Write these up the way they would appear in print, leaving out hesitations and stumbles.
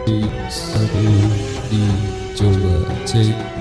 Aduh, dicoba cek.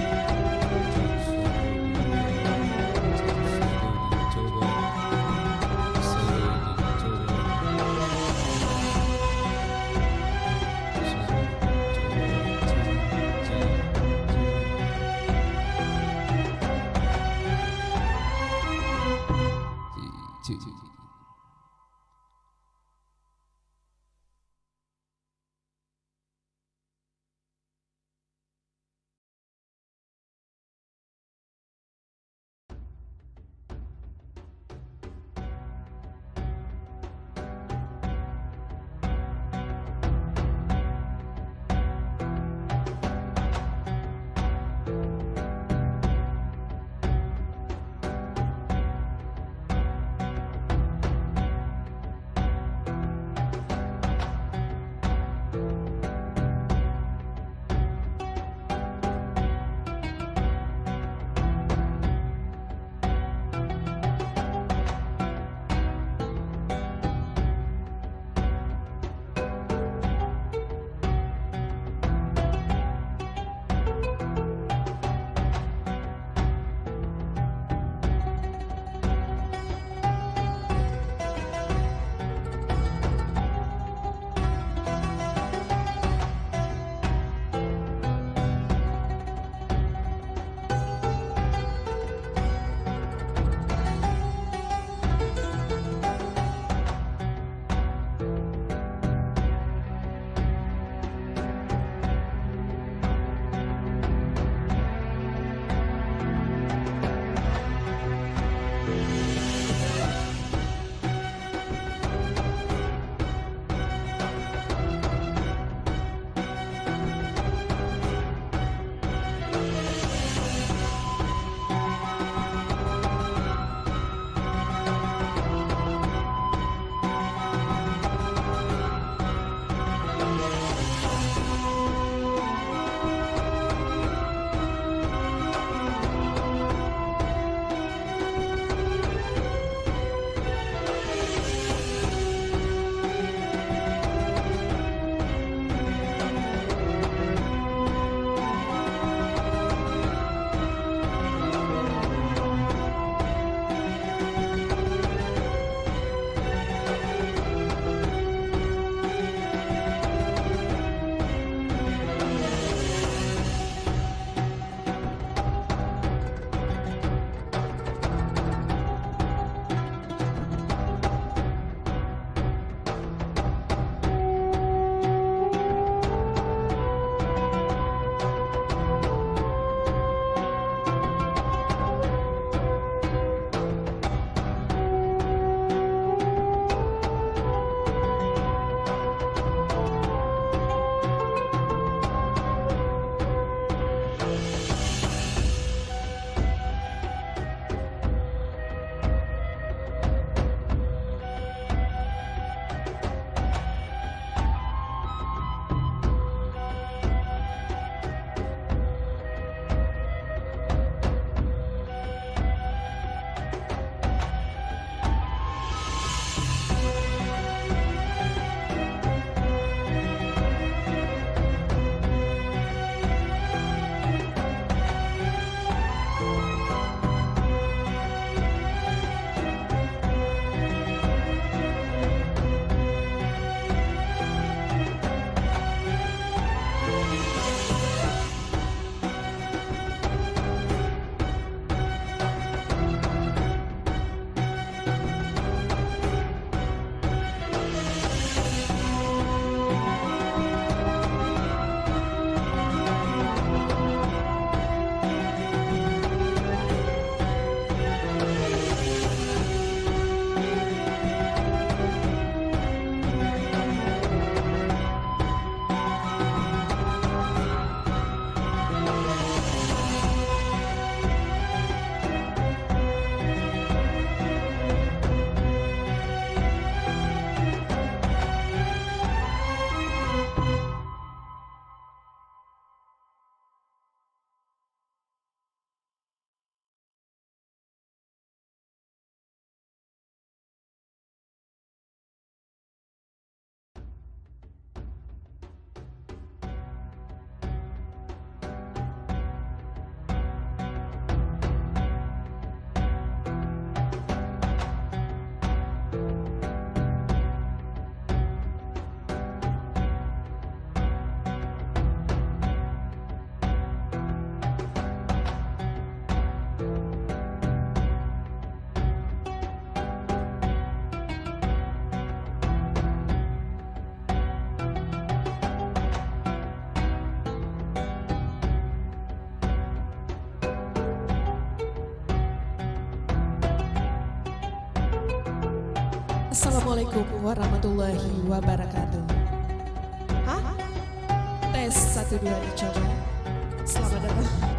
Assalamualaikum warahmatullahi wabarakatuh. Hah? Tes 1 2 dicoba. Selamat datang.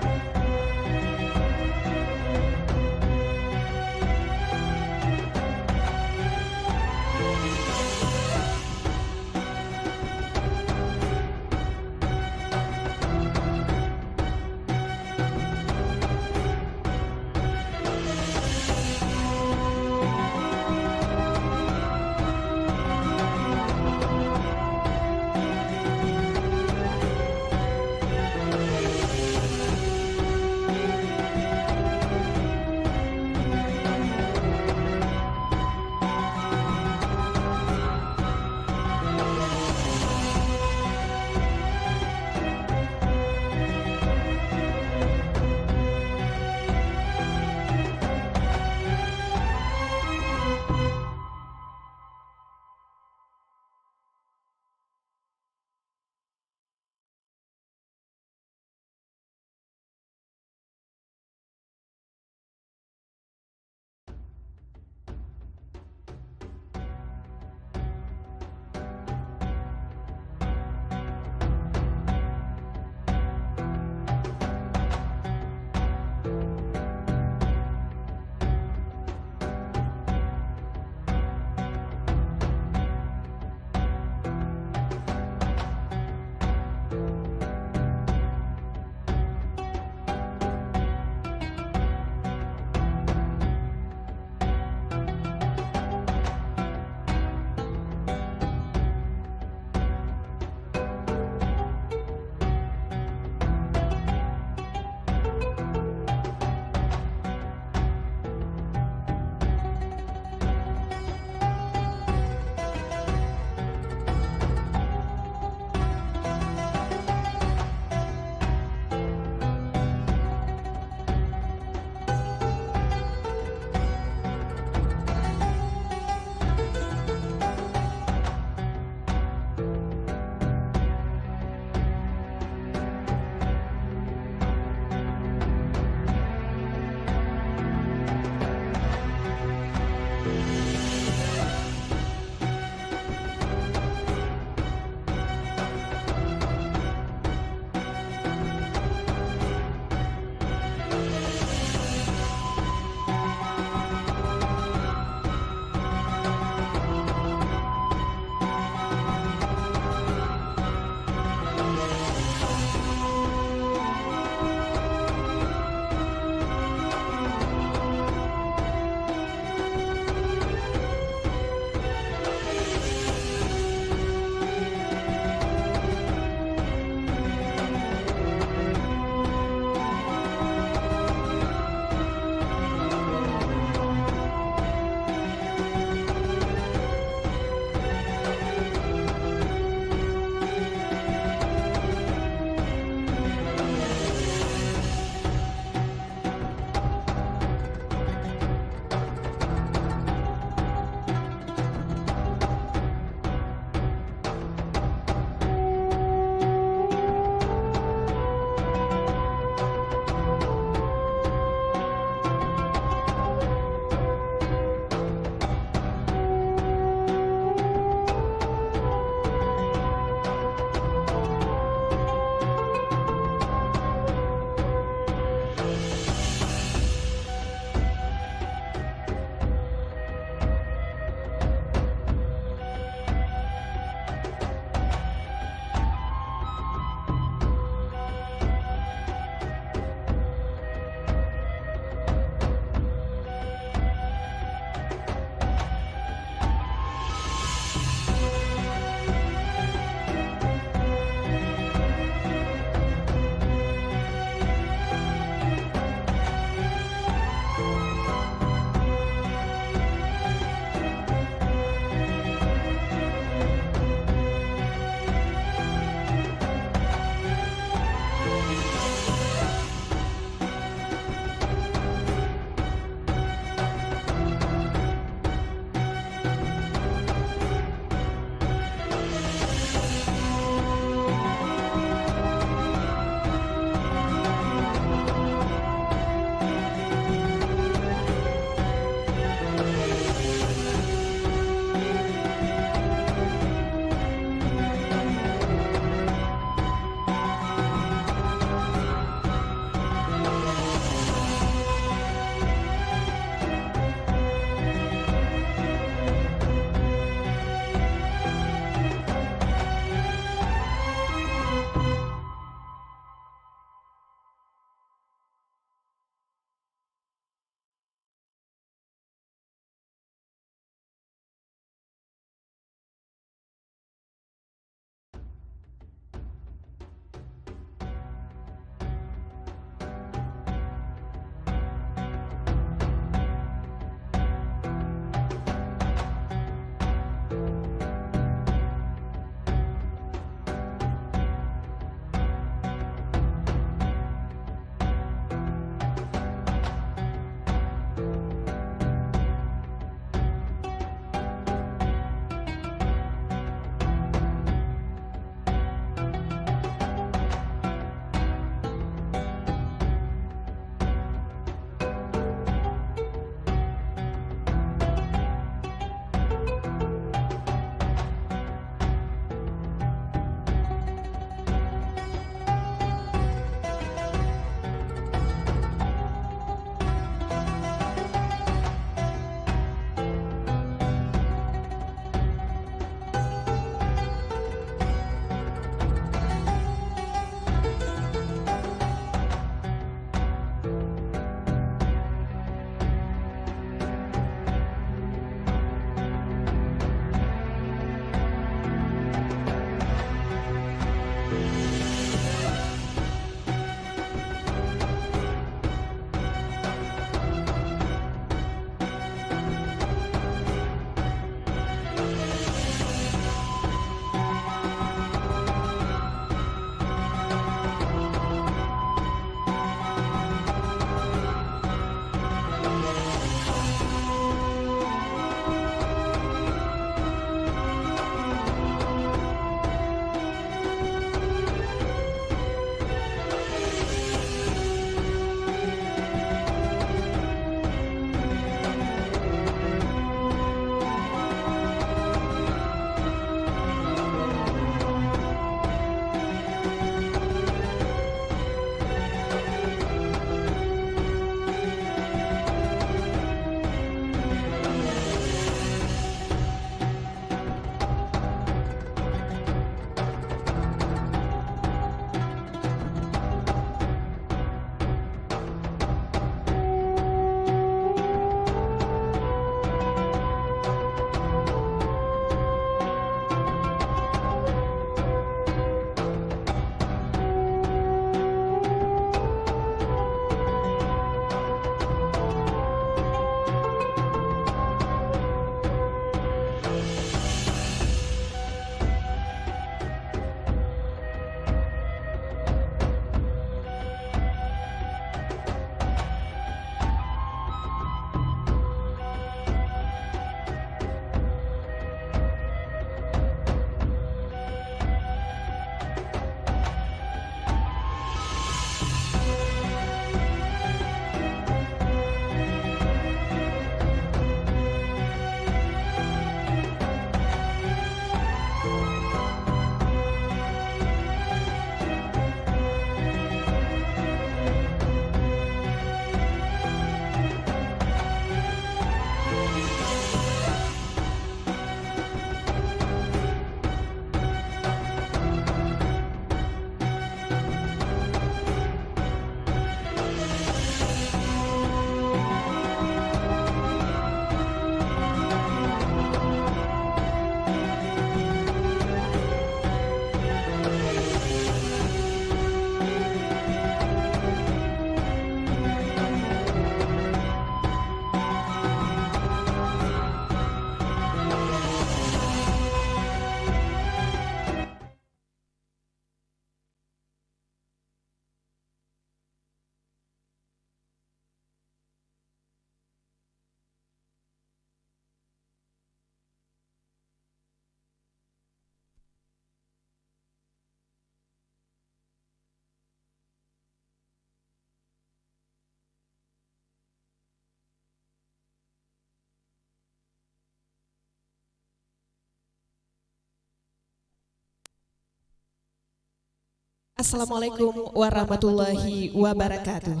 Assalamualaikum warahmatullahi wabarakatuh.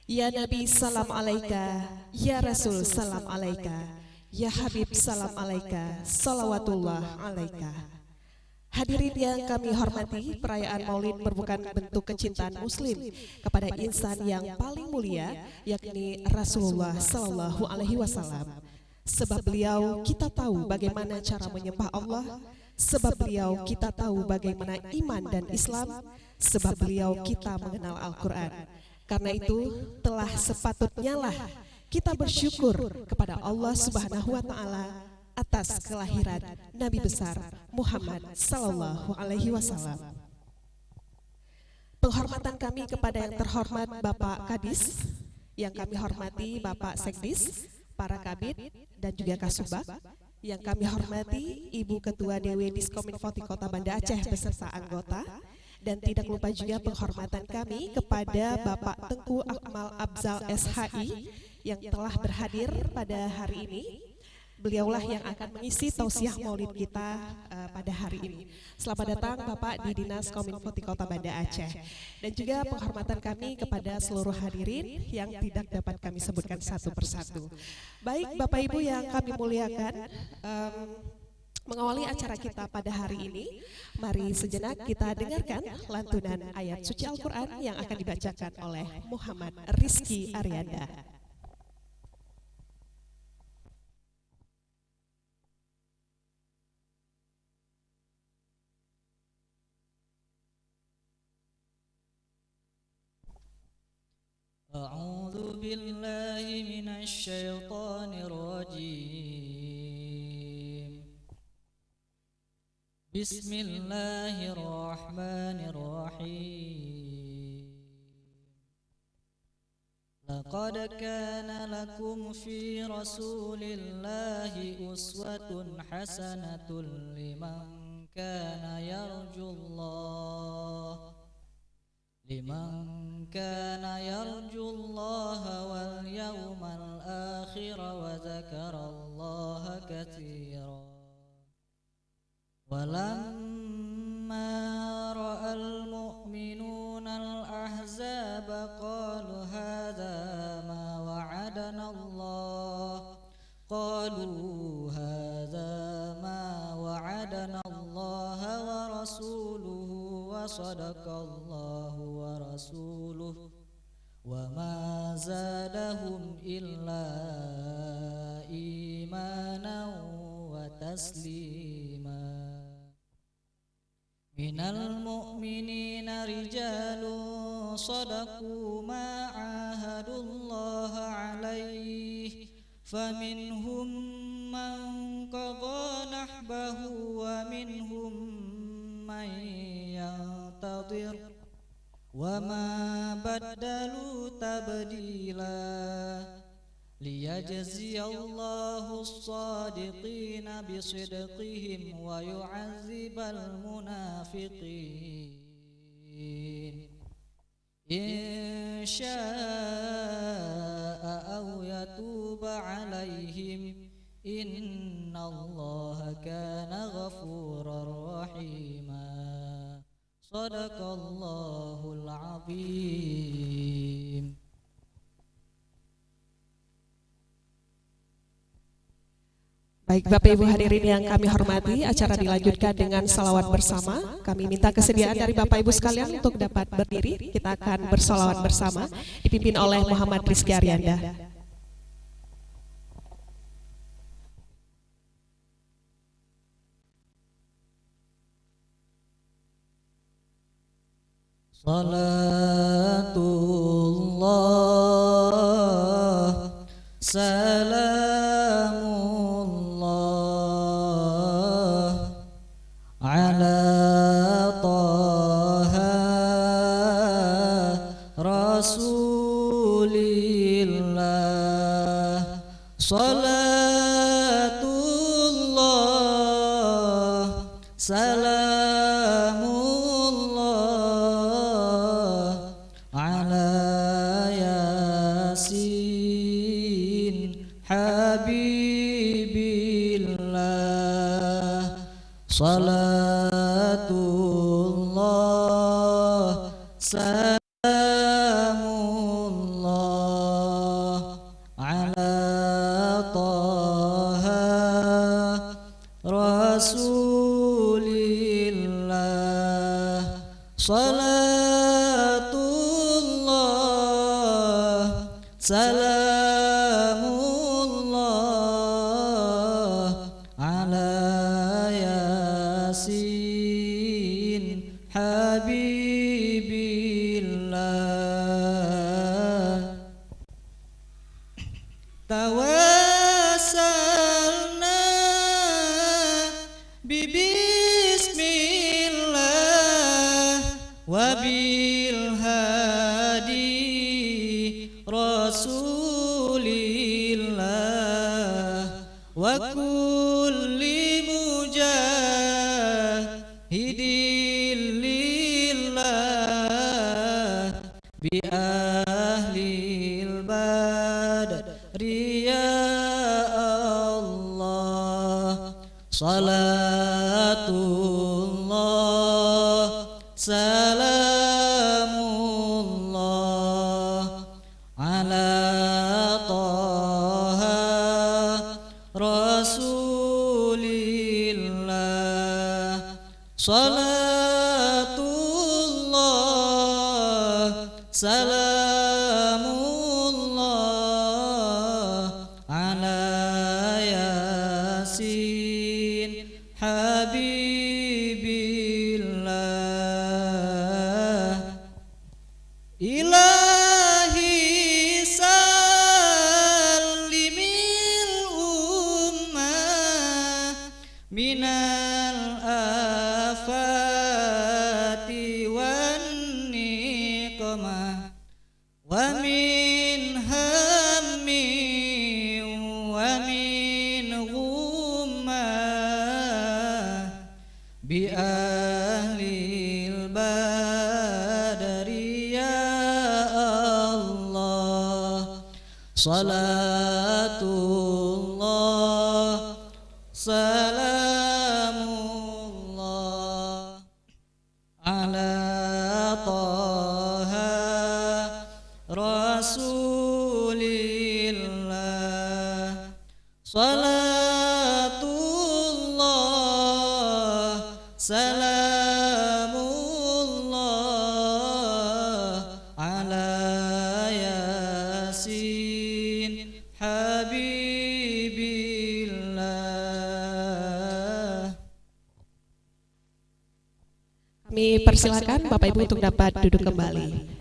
Ya Nabi salam alaika, ya Rasul salam alaika, ya Habib salam alaika, salawatullah alaika. Hadirin yang kami hormati, perayaan Maulid merupakan bentuk kecintaan Muslim kepada insan yang paling mulia, yakni Rasulullah Sallallahu Alaihi Wasallam. Sebab beliau kita tahu bagaimana cara menyembah Allah, sebab beliau kita tahu bagaimana iman dan Islam, sebab beliau kita mengenal Al-Quran. Karena itu telah sepatutnya lah kita bersyukur kepada Allah Subhanahu Wa Taala atas kelahiran Nabi besar Muhammad Sallallahu Alaihi Wasallam. Penghormatan kami kepada yang terhormat Bapak Kadis, yang kami hormati Bapak Sekdis, para Kabid dan juga Kasubag, yang kami hormati Ibu Ketua DW Diskominfo Kota Banda Aceh beserta anggota, dan tidak lupa juga penghormatan kami kepada Bapak Tengku Akmal Abzal SHI yang telah berhadir pada hari ini. Beliaulah yang akan mengisi tausiah maulid kita pada hari ini. Selamat datang Bapak di Dinas Kominfo Kota Banda Aceh. Dan juga penghormatan kami kepada seluruh hadirin yang tidak dapat kami sebutkan satu persatu. Baik Bapak Ibu yang kami muliakan, mengawali acara kita pada hari ini, mari sejenak kita dengarkan lantunan ayat suci Al-Quran yang akan dibacakan oleh Muhammad Rizky Arianda. أعوذ بالله من الشيطان الرجيم بسم الله الرحمن الرحيم لقد كان لكم في رسول الله أسوة حسنة لمن كان يرجو الله واليوم الآخر وذكر الله كثيرا ولما رأى المؤمنون الأحزاب قالوا هذا ما وعدنا الله ورسوله وصدق الله ورسوله وما زادهم إلا إيمانا وتسليما من المؤمنين رجال صدقوا ما عاهدوا الله عليه فمنهم من قضى نحبه ومنهم من ينتظر وما بدلوا تبديلا ليجزي الله الصادقين بصدقهم ويعذب المنافقين إن شاء أو يتوب عليهم إن الله كان غفورا رحيما صدق الله العظيم. Baik Bapak Ibu hadirin yang kami hormati, acara dilanjutkan dengan salawat bersama. Kami minta kesediaan dari Bapak Ibu sekalian untuk dapat berdiri. Kita akan bersalawat bersama, dipimpin oleh Muhammad Rizky Arianda. Salatullah salamullah ala taha rasulillah salatullah salamullah ala yasin habibillah Salatullah salamullah ala Taha Rasulillah. Salatullah salamullah ala Yasin Habibillah. Tawassalna bismillah wa bil hadi Rasulillah wa kulli mujahidin lillah bi ahlil badri ya Allah. Salatullah salamullah ala Taha Rasulillah. Salatullah salamullah ala Yasin Habibillah. Ilahi sallimil ummah minal afati wan niqmah wa min hammi wa min ghummah bi ahlil badri ya Allah. Salatullah salamullah ala Taha Rasulillah. Salatullah salamullah ala Yasin Habibillah. Kami persilakan Bapak Ibu untuk dapat duduk kembali.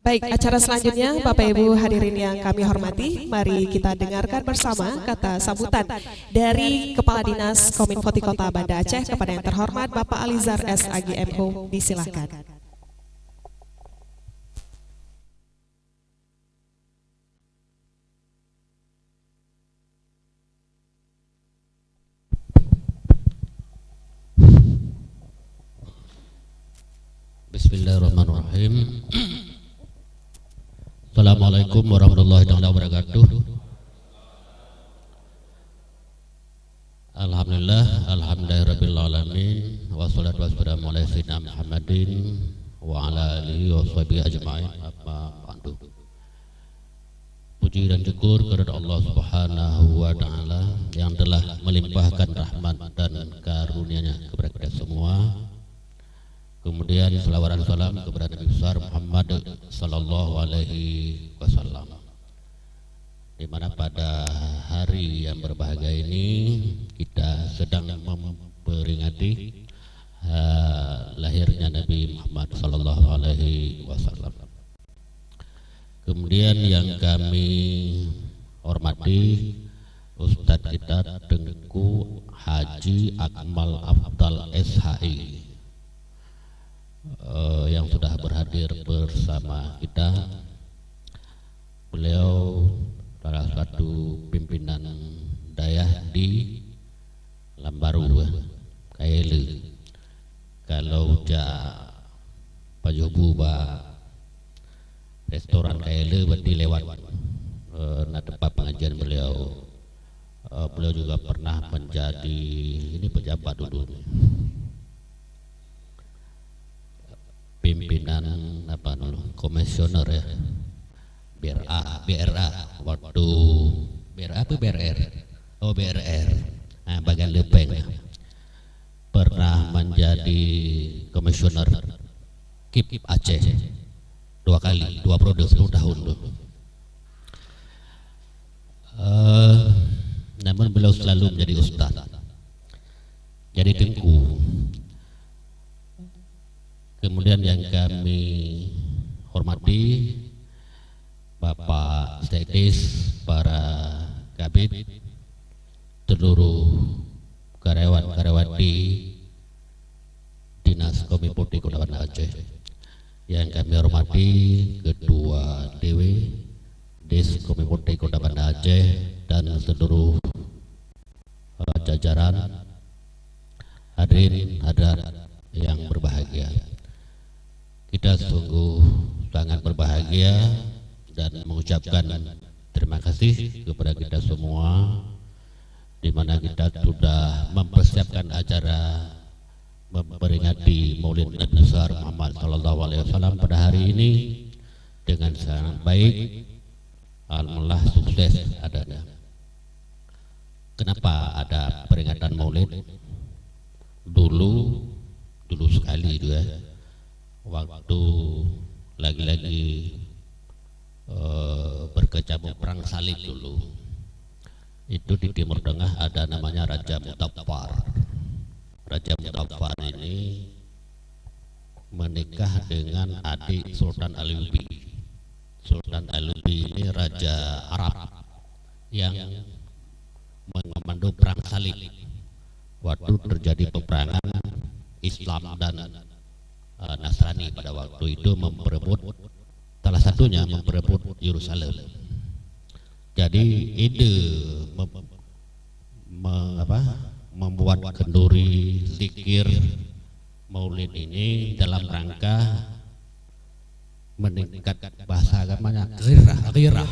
Baik, acara selanjutnya Bapak Ibu hadirin yang kami hormati, mari kita dengarkan bersama kata sambutan dari Kepala Dinas Kominfo Kota Banda Aceh kepada yang terhormat Bapak Alizar SAGMO. Disilahkan. Bismillahirrahmanirrahim. Assalamualaikum warahmatullahi wabarakatuh. Alhamdulillah, alhamdulillahirabbil alamin, wassalatu wassalamu ala sayyidina Muhammadin wa ala alihi washabihi ajma'in. Amma ba'du. Puji dan syukur kepada Allah Subhanahu wa taala yang telah melimpahkan rahmat dan karunia-Nya kepada kita semua. Kemudian selawat dan salam kepada Nabi besar Muhammad sallallahu alaihi wasallam. Di mana pada hari yang berbahagia ini kita sedang memperingati lahirnya Nabi Muhammad sallallahu alaihi wasallam. Kemudian yang kami hormati Ustadz kita Tengku Haji Akmal Afdal SHI yang sudah berhadir bersama kita. Beliau salah satu pimpinan dayah di Lambaru, Kaele. Kalau Pajobu restoran Kaele berarti lewat tempat pengajian beliau. beliau juga pernah menjadi ini pejabat dulu, pimpinan apa dulu, komisioner ya, BRA waktu BRA apa BRR, oh BRR, nah, bagian Lepeng, pernah menjadi komisioner KIP Aceh 2 kali, 2 periode 10 tahun tuh. Namun beliau selalu menjadi ustaz, jadi tengku. Kemudian yang kami hormati Bapak Sekdes, para kabit, seluruh karyawan-karyawati Dinas Kominfo di Kota Banda Aceh. Yang kami hormati Ketua DW Des Kominfo di Kota Banda Aceh dan seluruh jajaran hadirin hadirat yang berbahagia. Kita sungguh sangat berbahagia dan mengucapkan terima kasih kepada kita semua, di mana kita sudah mempersiapkan acara memperingati Maulid Nabi besar Muhammad SAW pada hari ini dengan sangat baik. Alhamdulillah sukses adanya. Kenapa ada peringatan Maulid? Dulu sekali juga, waktu lagi-lagi berkecamuk perang salib dulu, itu di Timur Tengah ada namanya Raja Mutaffar. Raja Mutaffar ini menikah dengan adik Sultan Ayyubi. Sultan Ayyubi ini raja Arab yang mengomando perang salib waktu terjadi peperangan Islam dan Nasrani pada waktu itu, memperebut, salah satunya memperebut Yerusalem. Jadi ide membuat kenduri zikir Maulid ini dalam rangka meningkat bahasa agamanya ghirah,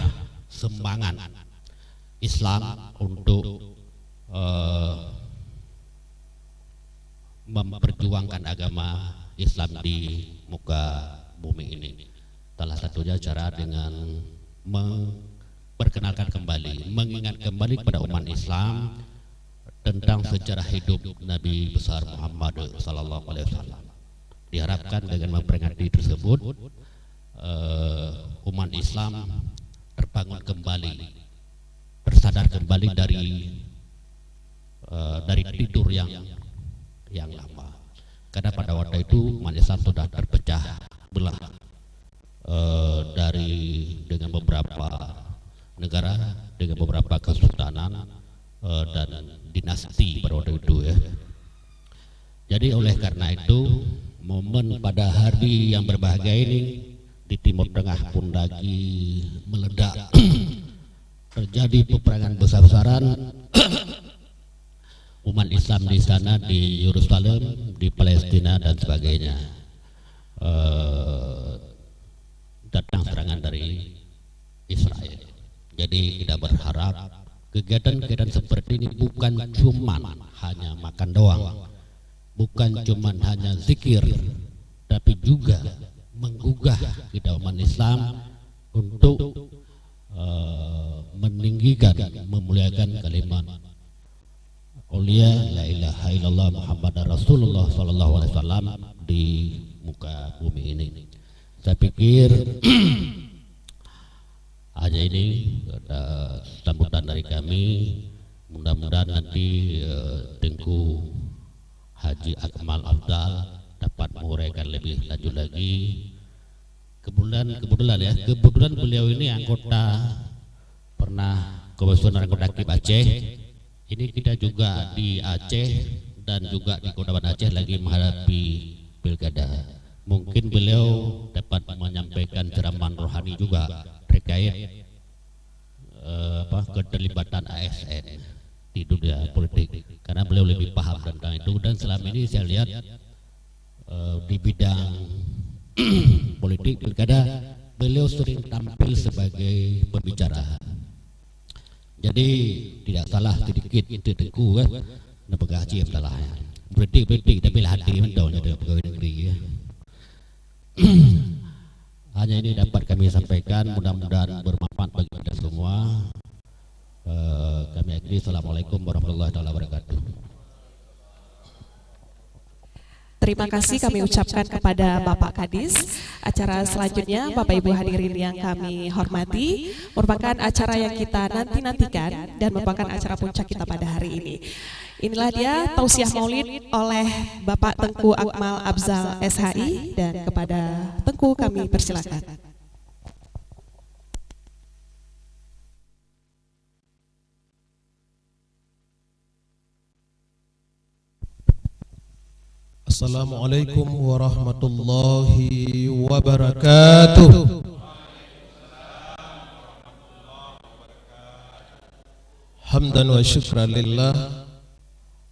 semangat Islam untuk memperjuangkan agama Islam di muka bumi ini. Salah satunya cara dengan memperkenalkan kembali, mengingat kembali kepada umat Islam tentang sejarah hidup Nabi besar Muhammad SAW. Diharapkan dengan memperingati tersebut umat Islam terbangun kembali, tersadar kembali dari tidur yang lama. Karena pada waktu itu umat Islam sudah terpecah belah dengan beberapa negara, dengan beberapa kesultanan dan dinasti pada waktu itu ya. Jadi oleh karena itu, momen pada hari yang berbahagia ini di Timur Tengah pun lagi meledak terjadi peperangan besar-besaran umat Islam di sana, di Yerusalem, di Palestina dan sebagainya. Datang serangan dari Israel. Jadi kita berharap kegiatan-kegiatan seperti ini bukan cuma hanya makan doang, bukan cuma hanya zikir, tapi juga menggugah kita umat Islam untuk meninggikan, memuliakan kalimat aulia la ilaha illallah Muhammadar Rasulullah SAW di muka bumi ini. Saya pikir hanya ini ada sambutan dari kami. Mudah-mudahan nanti Tengku Haji Akmal Afdal dapat menguraikan lebih lanjut lagi. Kebetulan beliau ini anggota, pernah komisioner anggota KIP Aceh. Ini kita juga di Aceh dan juga di Kota Banda Aceh lagi menghadapi pilkada. Mungkin beliau dapat menyampaikan ceramah rohani juga terkait keterlibatan ASN di dunia politik, karena beliau lebih paham tentang itu. Dan selama ini saya lihat di bidang politik pilkada beliau sering tampil sebagai pembicara. Jadi tidak salah sedikit itu teku kan, nak pegawai salah ya. Berdik tapi lah hati mentau ada pegawai negeri ya. Hanya ini dapat kami sampaikan, mudah-mudahan bermanfaat bagi kita semua. Kami akhiri. Assalamualaikum warahmatullahi wabarakatuh. Terima kasih kami ucapkan kepada Bapak Kadis. Acara selanjutnya Bapak Ibu hadirin yang kami hormati merupakan acara yang kita nantikan dan merupakan acara puncak kita pada hari ini. Inilah dia tausiah maulid oleh Bapak Tengku Akmal Abzal SHI, dan kepada Tengku kami persilakan. Assalamualaikum warahmatullahi wabarakatuh. Hamdan wa syukran lillah,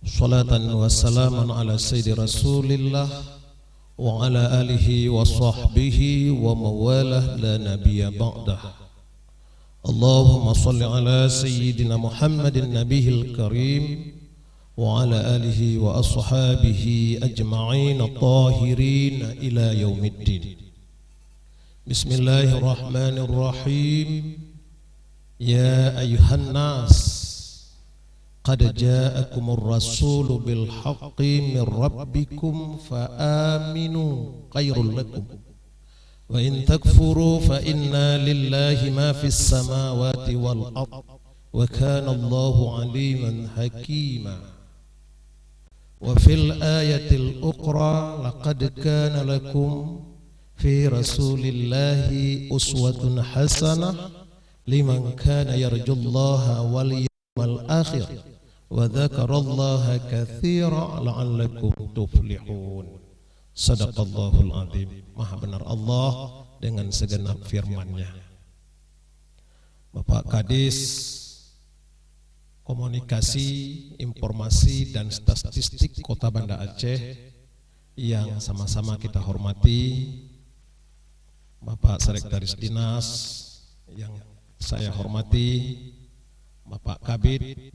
salatan wa salaman ala sayyidi rasulillah wa ala alihi wa sahbihi wa mawalah la nabiyya ba'dah. Allahumma salli ala sayyidina Muhammadin nabihil karim wa ala alihi wa ashabihi ajma'in at-tahirin ila yaumiddin. Bismillahirrahmanirrahim. Ya ayuhan nas, qad ja'akumur rasulu bil haqqi min rabbikum fa aminu khairul lakum wa in takfuru fa inna lillahi ma fis samawati wal ard wa kana Allahu aliman hakima. وفي الآية الأخرى لقد كان لكم في رسول الله أسوة حسنة لمن كان يرجو الله واليوم الآخر وذكر الله كثيرا لعلكم تفلحون. Sadaqallahul azim. Maha benar Allah dengan segenap firman-Nya. Bapak Kadis Komunikasi, Informasi dan Statistik Kota Banda Aceh yang sama-sama kita hormati, Bapak Sekretaris Dinas yang saya hormati, Bapak Kabid,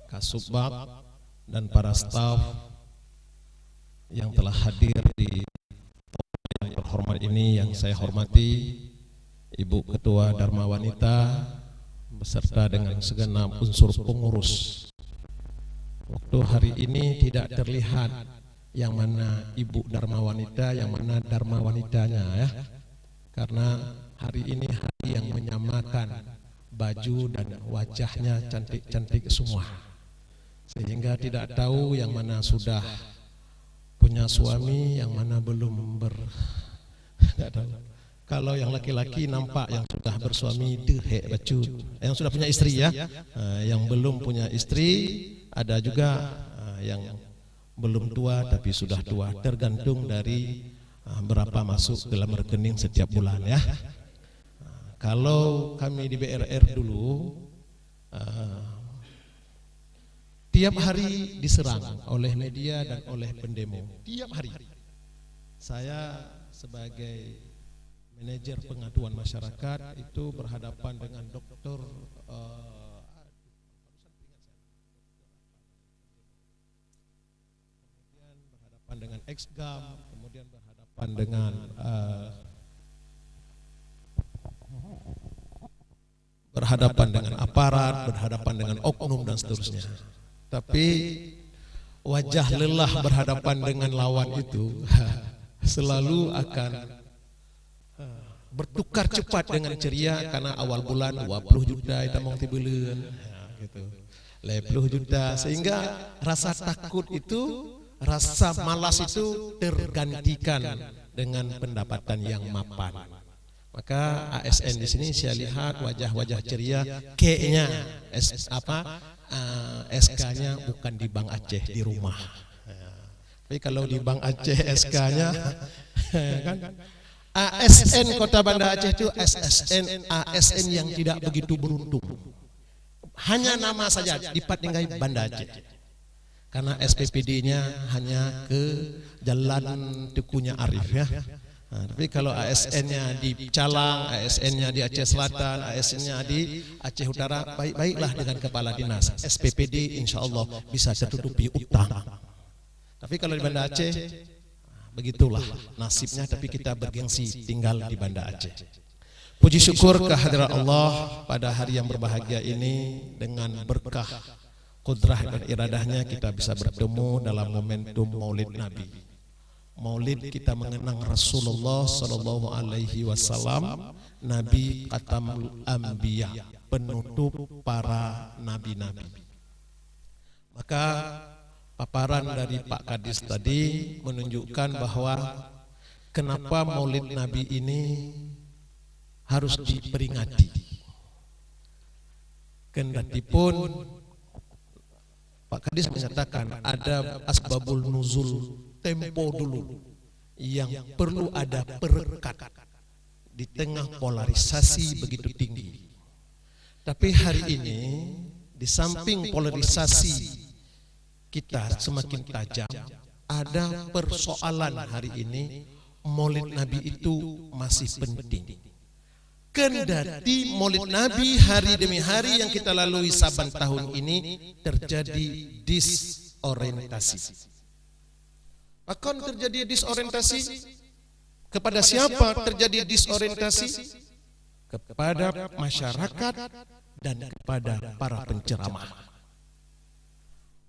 Kasubag dan para staf yang telah hadir di terhormat ini, yang saya hormati Ibu Ketua Dharma Wanita beserta dengan segenap unsur pengurus. Waktu hari ini tidak terlihat yang mana Ibu Dharma Wanita, yang mana Dharma Wanitanya ya, karena hari ini hari yang menyamakan baju dan wajahnya cantik-cantik semua, sehingga tidak tahu yang mana sudah punya suami, yang mana belum nggak tahu. Kalau yang laki-laki nampak yang sudah bersuami dehek bacut, yang sudah punya istri ya. Yang belum punya istri ada juga yang belum tua tapi sudah tua, tergantung dari berapa masuk ke dalam rekening setiap bulan ya. Kalau kami di BRR dulu tiap hari diserang oleh media dan oleh pendemo, tiap hari. Saya sebagai manajer pengaduan masyarakat itu berhadapan dengan dokter kemudian berhadapan dengan Exgam, kemudian berhadapan dengan aparat, berhadapan dengan oknum dan seterusnya. Tapi wajah lelah berhadapan dengan lawan itu selalu akan bertukar cepat dengan ceria, karena awal bulan 20 juta kita mau tibelan gitu, 20 juta, sehingga rasa takut itu, rasa malas itu tergantikan dengan pendapatan yang mapan. Maka ASN di sini saya lihat wajah-wajah ceria, kayaknya SK-nya bukan di Bank Aceh, di rumah. Tapi kalau di Bank Aceh SK-nya kan ASN Kota Banda Aceh itu ASN yang tidak begitu beruntung. Hanya nama saja dipatinggai Banda Aceh. Karena SPPD-nya hanya ke Jalan Tukunya Arif ya. Tapi kalau ASN-nya di Calang, ASN-nya di Aceh Selatan, ASN-nya di Aceh Utara, baik-baiklah dengan kepala dinas. SPPD insya Allah bisa tertutupi utang. Tapi kalau di Banda Aceh, begitulah nasibnya, tapi kita bergengsi tinggal di Banda Aceh. Puji syukur kehadirat Allah pada hari yang berbahagia ini, dengan berkah, kudrah dan iradahnya kita bisa bertemu dalam momentum Maulid Nabi. Maulid kita mengenang Rasulullah sallallahu alaihi wasallam, Nabi Khatamul Anbiya, penutup para nabi-nabi. Maka paparan dari Pak Kadis tadi menunjukkan bahwa kenapa Maulid Nabi ini harus diperingati. Kendatipun Pak Kadis menyatakan ada asbabul nuzul, tempo dulu yang perlu ada perekat di tengah polarisasi begitu tinggi. Tapi hari ini di samping polarisasi kita semakin tajam, ada persoalan hari ini. Maulid Nabi itu masih penting. Kendati Maulid Nabi hari demi hari yang kita lalui saban tahun ini terjadi disorientasi. Akan terjadi disorientasi. Kepada siapa terjadi disorientasi? Kepada masyarakat dan kepada para penceramah.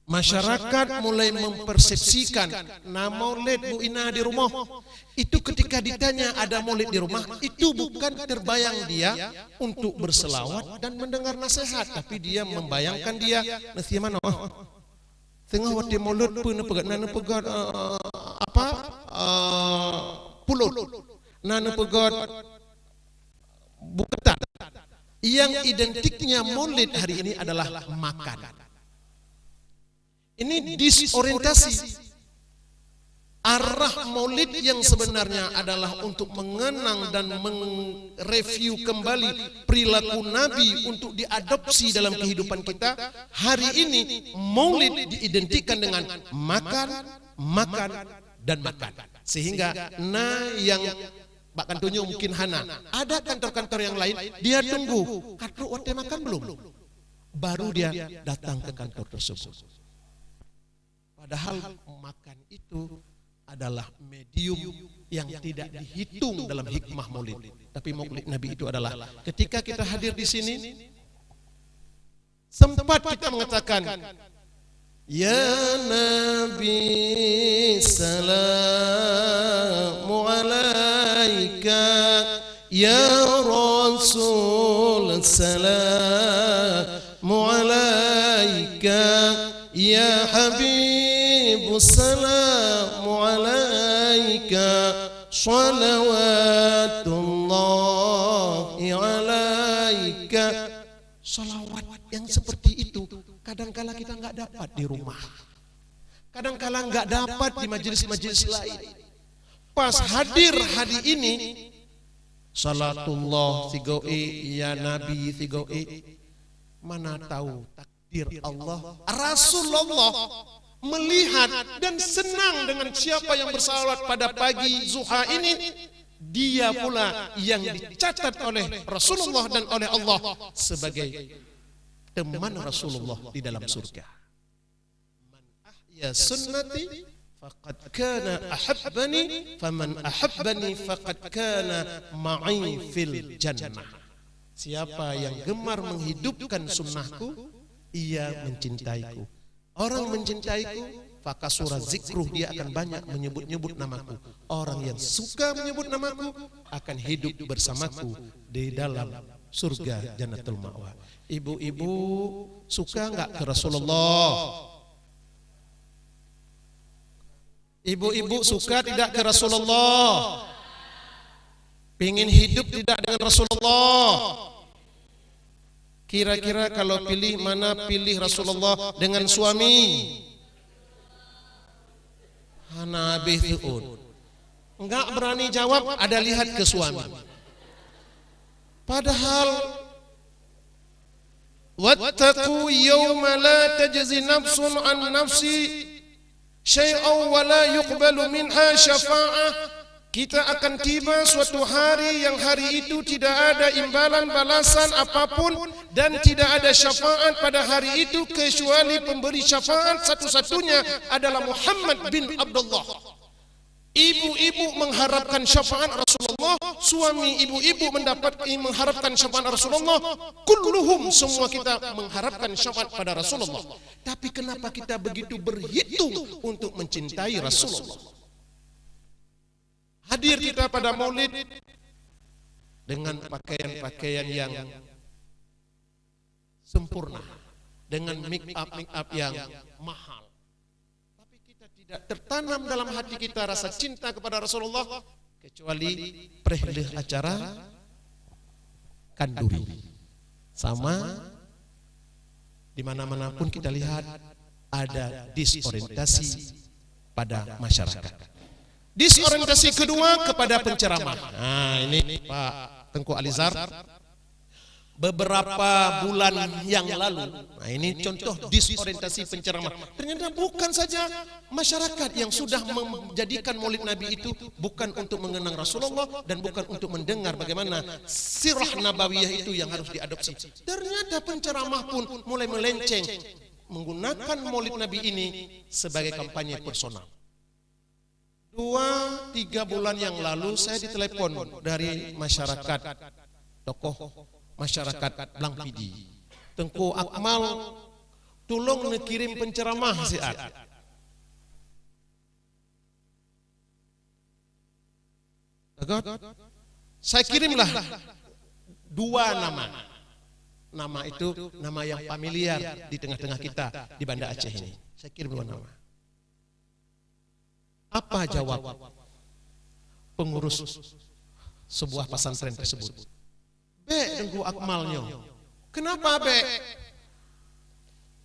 Masyarakat mulai mempersepsikan, nah maulid Bu Ina di rumah, itu ketika ditanya ada maulid di rumah, itu bukan terbayang dia untuk berselawat dan mendengar nasihat, tapi dia membayangkan dia nasi mana tengah waktu maulid pun pegat nana pegat pulut nana pegat buketan. Yang identiknya maulid hari ini adalah makan. Ini disorientasi. Arah maulid yang sebenarnya adalah untuk mengenang dan mereview kembali perilaku Nabi untuk diadopsi dalam kehidupan kita. Hari ini maulid diidentikan dengan makan, makan, dan makan. Sehingga yang Pak Kantonyo mungkin Hana, ada kantor-kantor yang lain, dia tunggu kartu waktu makan belum, baru dia datang ke kantor tersebut. Padahal makan itu adalah medium yang tidak dihitung dalam hikmah maulid. Tapi maulid Nabi itu adalah ketika kita hadir di sini, sempat kita mengatakan, ya Nabi salamu alaika, ya Rasul salamu alaika, ya Habib salamu alaika, salawatullahi alaika. Salawat yang seperti itu kadangkala kita nggak dapat di rumah, kadangkala nggak dapat di majelis-majelis lain. Pas hadir hari ini, salatullah sigoe, ya Nabi sigoe, mana tahu takdir Allah, Rasulullah melihat dan senang dengan siapa yang bersalawat pada pagi zuha ini. Dia pula yang dicatat oleh Rasulullah dan oleh Allah sebagai teman Rasulullah di dalam surga. Man ahya sunnati faqad kana ahabbani, faman ahabbani faqad kana ma'i fil jannah. Siapa yang gemar menghidupkan sunnahku, ia mencintaiku. Orang mencintaiku, maka surah zikruh dia akan banyak menyebut-nyebut namaku. Orang yang suka menyebut namaku akan hidup bersamaku di dalam surga Jannatul Ma'wa. Ibu-ibu suka enggak ke Rasulullah? Ibu-ibu suka tidak ke Rasulullah? Pengen hidup tidak dengan Rasulullah? Kira-kira kalau pilih, mana pilih Rasulullah dengan suami? Nabi Thu'un enggak berani jawab, ada lihat ke suami. Padahal wattaqu yawma la tajzi nafsun an nafsi syai'an wa la yuqbalu minha syafa'ah kita akan tiba suatu hari yang hari itu tidak ada imbalan balasan apapun dan tidak ada syafaat pada hari itu kecuali pemberi syafaat satu-satunya adalah Muhammad bin Abdullah. Ibu-ibu mengharapkan syafaat Rasulullah, suami ibu-ibu mengharapkan syafaat Rasulullah, kulluhum semua kita mengharapkan syafaat pada Rasulullah. Tapi kenapa kita begitu berhitung untuk mencintai Rasulullah? Hadir kita pada maulid dengan pakaian-pakaian yang sempurna, dengan make up yang mahal. Tidak tertanam dalam hati kita rasa cinta kepada Rasulullah kecuali prehlih acara kanduri. Sama di mana-mana pun kita lihat ada disorientasi pada masyarakat. Disorientasi kedua kepada penceramah. Nah, ini Pak Tengku Alizar beberapa bulan yang lalu. Nah, ini contoh disorientasi penceramah. Ternyata bukan saja masyarakat yang sudah menjadikan Maulid Nabi itu bukan untuk mengenang Rasulullah dan bukan untuk mendengar bagaimana sirah nabawiyah itu yang harus diadopsi. Ternyata penceramah pun mulai melenceng menggunakan Maulid Nabi ini sebagai kampanye personal. 2-3 bulan yang lalu saya ditelepon dari masyarakat, tokoh masyarakat Blangpidi. Tengku Akmal, tolong ngekirim penceramah siat. Saya kirimlah 2 nama. Nama itu nama yang familiar di tengah-tengah kita di Banda Aceh ini. Saya kirim 2 nama. Apa jawab pengurus sebuah pesantren tersebut? Tengku Akmalnya. Kenapa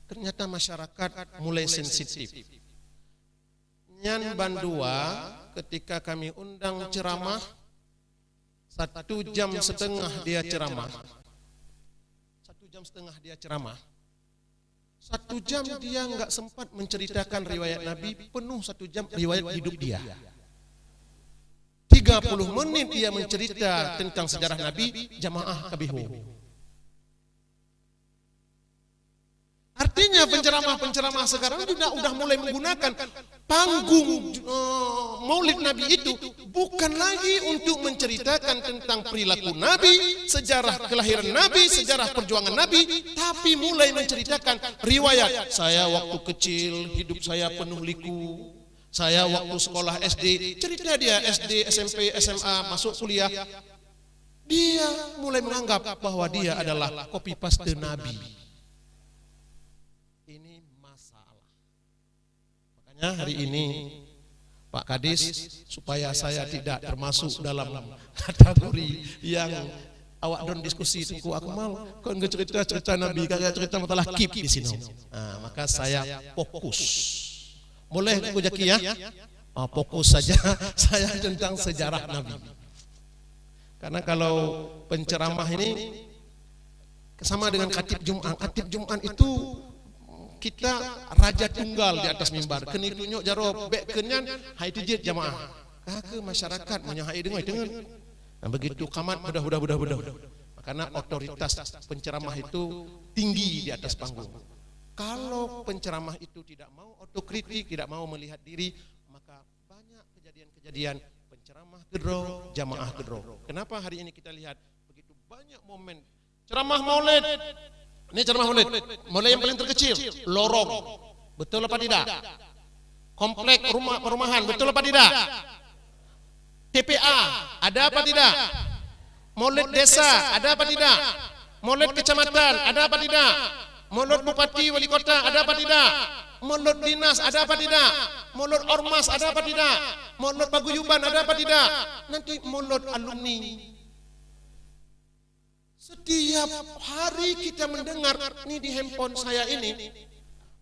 Ternyata masyarakat mulai sensitif. Nyan Bandua ketika kami undang ceramah 1,5 jam dia ceramah. 1,5 jam dia ceramah. 1 jam dia nggak sempat menceritakan riwayat Nabi, penuh 1 jam riwayat hidup dia. 30 menit dia mencerita tentang sejarah Nabi, jamaah kabihu. Artinya penceramah-penceramah sekarang sudah mulai menggunakan panggung Maulid Nabi itu bukan lagi untuk menceritakan tentang perilaku Nabi, sejarah kelahiran Nabi, sejarah perjuangan Nabi, tapi mulai menceritakan riwayat. Saya waktu kecil hidup saya penuh liku. Saya waktu sekolah SD, cerita dia SD, SMP, SMA, masuk kuliah. Dia mulai menganggap bahwa dia adalah copy paste Nabi. Ini masalah. Makanya hari ini Pak Kadis, supaya saya tidak termasuk dalam kategori yang awak don diskusi Tengku Akmal, kau nggak cerita Nabi, kagak cerita masalah kip di sini. Nah, maka saya fokus. Boleh Tengku Jaki ya? Fokus saja saya tentang sejarah Nabi. Karena kalau penceramah ini sama dengan khatib Jum'an. Khatib Jum'an itu kita raja tunggal di atas mimbar. Keni tunjuk jaro bek kenyan hai tujit jamaah. Ke masyarakat menyahai dengan. Nah, begitu kamat budah. Karena otoritas penceramah itu tinggi di atas panggung. Kalau penceramah itu tidak mau otokritik, tidak mau melihat diri, maka banyak kejadian-kejadian penceramah gedro, jamaah gedro. Kenapa hari ini kita lihat begitu banyak momen ceramah Maulid? Ini ceramah Maulid. Mulai yang paling terkecil, lorong. Betul apa tidak? Komplek perumahan, betul apa tidak? TPA, ada apa tidak? Maulid desa, ada apa tidak? Maulid kecamatan, ada apa tidak? Maulid bupati wali kota, ada apa tidak? Maulid dinas, ada apa tidak? Maulid ormas, ada apa tidak? Maulid paguyuban, ada apa tidak? Nanti maulid alumni. Setiap hari kita mendengar, ini di handphone saya ini,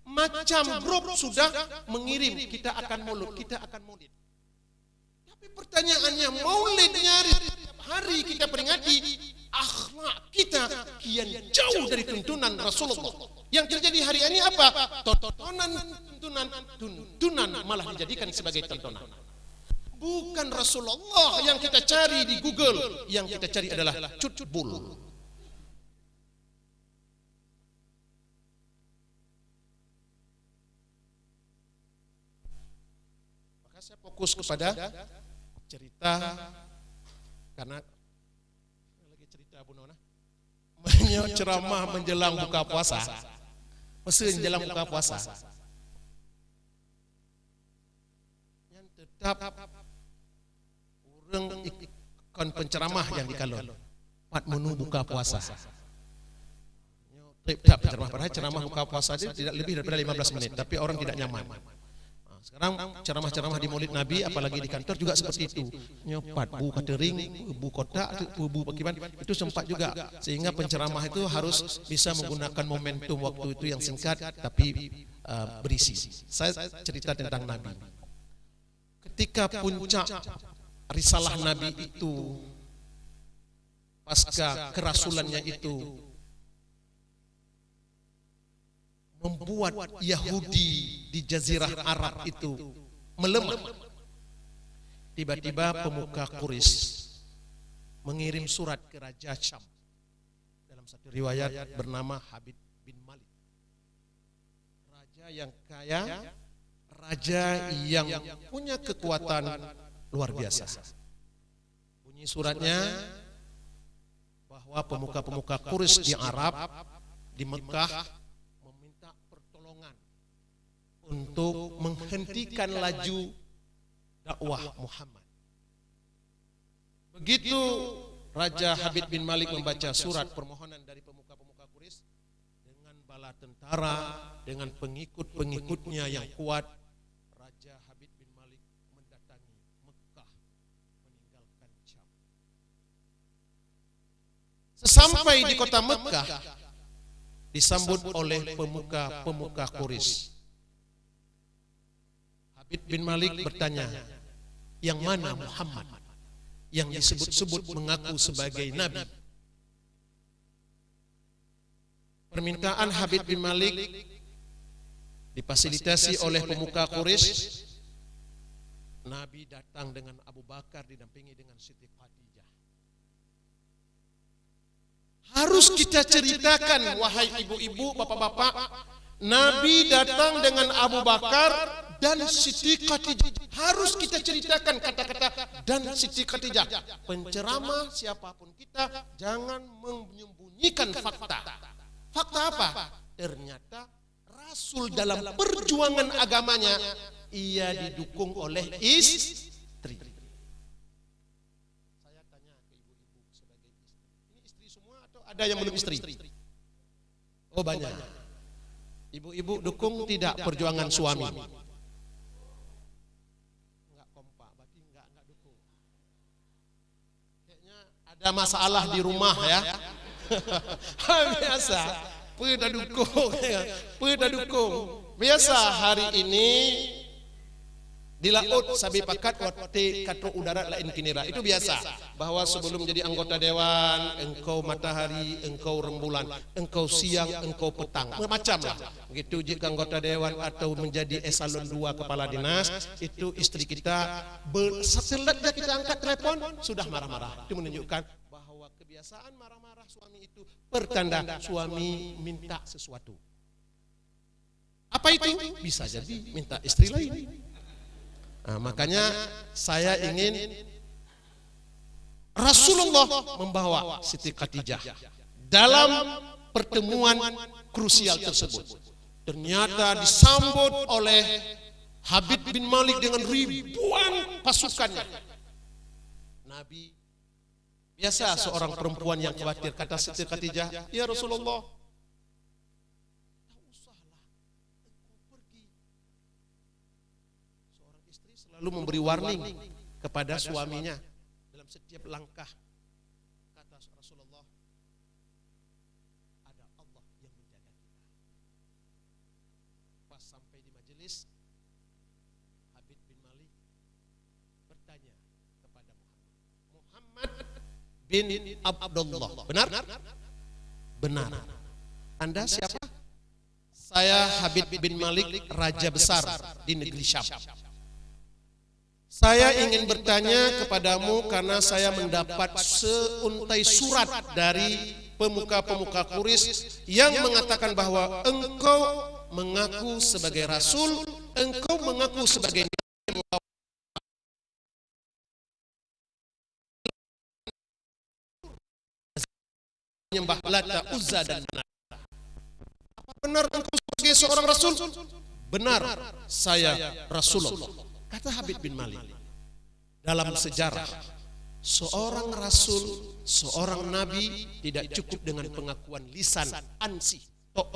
macam grup sudah mengirim, kita akan maulid, kita akan maulid. Tapi pertanyaannya, maulidnya setiap hari kita peringati, akhlak kita kian jauh dari tuntunan Rasulullah. Yang terjadi hari ini apa? Tuntunan malah dijadikan sebagai tontonan. Bukan Rasulullah yang kita cari di Google, yang kita cari adalah cutbul. Maka saya fokus kepada cerita, karena lagi cerita Bu Nona, ceramah menjelang buka puasa, menjelang buka puasa. Yang tetap orang ikon penceramah yang dikalon 4 menu buka puasa. Tidak penceramah, padahal ceramah buka puasa itu tidak lebih daripada 15 menit, tapi orang tidak nyaman. Sekarang ceramah-ceramah di Maulid Nabi, apalagi di kantor juga seperti itu. Nyopat, bu catering, bu kotak, bu bagaimana, itu sempat juga. Sehingga penceramah itu harus bisa menggunakan momentum waktu itu yang singkat, tapi berisi. Saya cerita tentang Nabi. Ketika puncak risalah Nabi itu, pasca kerasulannya itu, membuat Yahudi di Jazirah Arab itu melemah. Tiba-tiba pemuka Quraisy mengirim surat ke Raja Syam. Dalam satu riwayat bernama Habib bin Malik. Raja yang kaya, raja yang punya kekuatan luar biasa. Bunyi suratnya bahwa pemuka-pemuka Quraisy di Arab, di Mekah, untuk menghentikan laju dakwah Muhammad. Begitu Raja Habib bin Malik membaca surat permohonan dari pemuka-pemuka Quraisy, dengan bala tentara, dengan pengikut-pengikutnya yang kuat, Raja Habib bin Malik mendatangi Mekah, meninggalkan Syam. Sesampai di kota Mekah, disambut oleh pemuka-pemuka Quraisy. Habib bin Malik bertanya, yang mana Muhammad yang disebut-sebut mengaku sebagai Nabi? Permintaan Habib bin Malik difasilitasi oleh pemuka Quraisy. Nabi datang dengan Abu Bakar didampingi dengan Siti Khadijah. Harus kita ceritakan, wahai ibu-ibu, bapak-bapak, Nabi datang dengan Abu Bakar dan Siti Khadijah. Harus kita ceritakan kata-kata dan Siti Khadijah. Penceramah siapapun kita jangan menyembunyikan fakta. Fakta apa? Ternyata Rasul dalam perjuangan agamanya, ia didukung oleh istri. Saya tanya ke ibu-ibu sebagai istri. Ini istri semua atau ada yang belum istri? Oh banyak. Ibu-ibu dukung tidak perjuangan suami? Enggak kompak, berarti enggak dukung. Kayaknya ada masalah di rumah ya. Biasa, pada dukung. Biasa hari ini di laut sabi pakat wate katro udara lain kinira. Itu biasa, bahwa sebelum jadi anggota dewan, engkau matahari, engkau rembulan, engkau siang, engkau petang, macam lah. Begitu jika anggota dewan atau menjadi eselon 2 kepala dinas, itu istri kita setelah kita angkat telepon sudah marah-marah. Itu menunjukkan bahwa kebiasaan marah-marah suami itu pertanda suami minta sesuatu. Apa itu? Bisa jadi minta istri lain. Nah, makanya saya ingin Rasulullah membawa Siti Khadijah dalam pertemuan krusial tersebut. Ternyata disambut oleh Habib bin Malik dengan ribuan pasukannya. Nabi, biasa seorang perempuan yang khawatir, kata Siti Khadijah, ya Rasulullah, lalu memberi warning kepada suaminya dalam setiap langkah. Kata Rasulullah, ada Allah yang menjaga kita. Pas sampai di majelis, Habib bin Malik bertanya kepada Muhammad bin Abdullah, benar? Benar. Anda siapa? Saya Habib bin Malik, raja besar di negeri Syam. Saya ingin bertanya kepadamu karena saya mendapat seuntai surat dari pemuka-pemuka Quraisy yang mengatakan bahwa engkau mengaku sebagai rasul, engkau mengaku sebagai menyembah Lata, Uzza dan Manata. Apa benar engkau sebagai seorang rasul? Benar, saya Rasulullah. Kata Habib bin Malik, dalam sejarah seorang rasul, seorang nabi tidak cukup dengan pengakuan lisan, ansih, tok,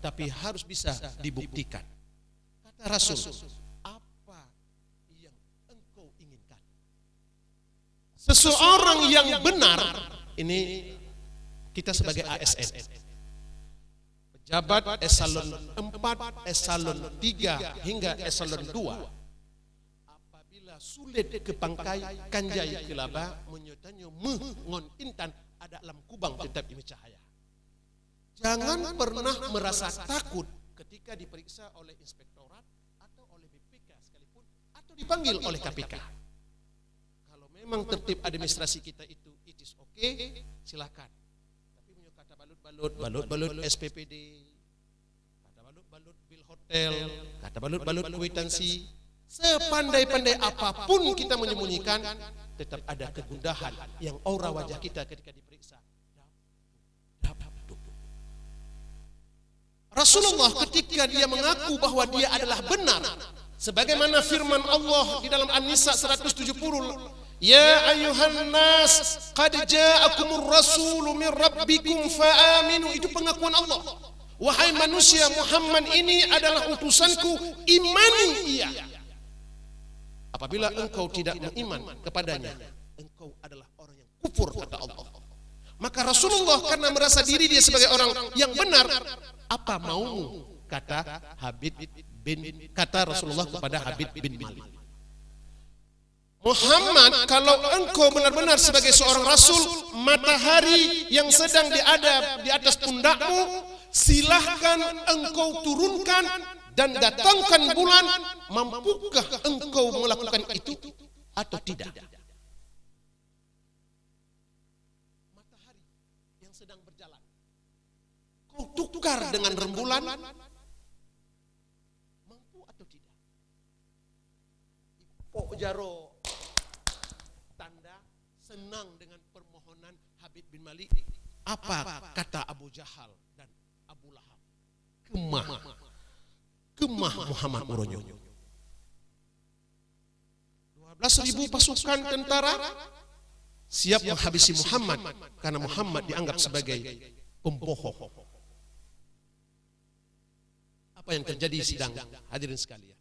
tapi harus bisa dibuktikan. Kata Rasul, apa yang engkau inginkan? Seseorang yang benar, ini kita sebagai ASN, pejabat eselon 4, eselon 3 hingga eselon 2, sulit ke pangkai kanjai kelaba menyotanya ngon intan ada alam kubang tetap imi cahaya. Jangan pernah merasa takut ketika diperiksa oleh inspektorat atau oleh BPK sekalipun atau dipanggil oleh KPK. Kalau memang tertib administrasi kita itu it is okay, silakan. Tapi punya kata balut SPPD, kata balut bil hotel, kata balut kwitansi. Sepandai-pandai apapun kita menyembunyikan, tetap ada kegundahan yang aura wajah kita ketika diperiksa. Rasulullah ketika dia mengaku bahwa dia adalah benar, sebagaimana firman Allah di dalam An-Nisa 170, ya ayuhan nas qad ja'akumur rasulu min rabbikum fa'aminu, itu pengakuan Allah. Wahai manusia, Muhammad ini adalah utusanku, imani ia. Apabila engkau tidak beriman kepadanya, engkau adalah orang yang kufur, kata Allah. Maka Rasulullah karena merasa diri dia sebagai orang yang benar, apa maumu? Kata Rasulullah kepada Habib bin Malik. Muhammad, kalau engkau benar-benar sebagai seorang rasul, matahari yang sedang diadap di atas pundakmu, silahkan engkau turunkan dan datangkan bulan, mampukah engkau melakukan itu atau tidak? Matahari yang sedang berjalan, kau tukar dengan rembulan, mampu atau tidak? Ipo jaro tanda senang dengan permohonan Habib bin Malik. Apa kata Abu Jahal dan Abu Lahab? Kemah Muhammad Muronyo. 12.000 pasukan tentara siap menghabisi Muhammad karena Muhammad dianggap sebagai pembohong. Apa yang terjadi sidang hadirin sekalian?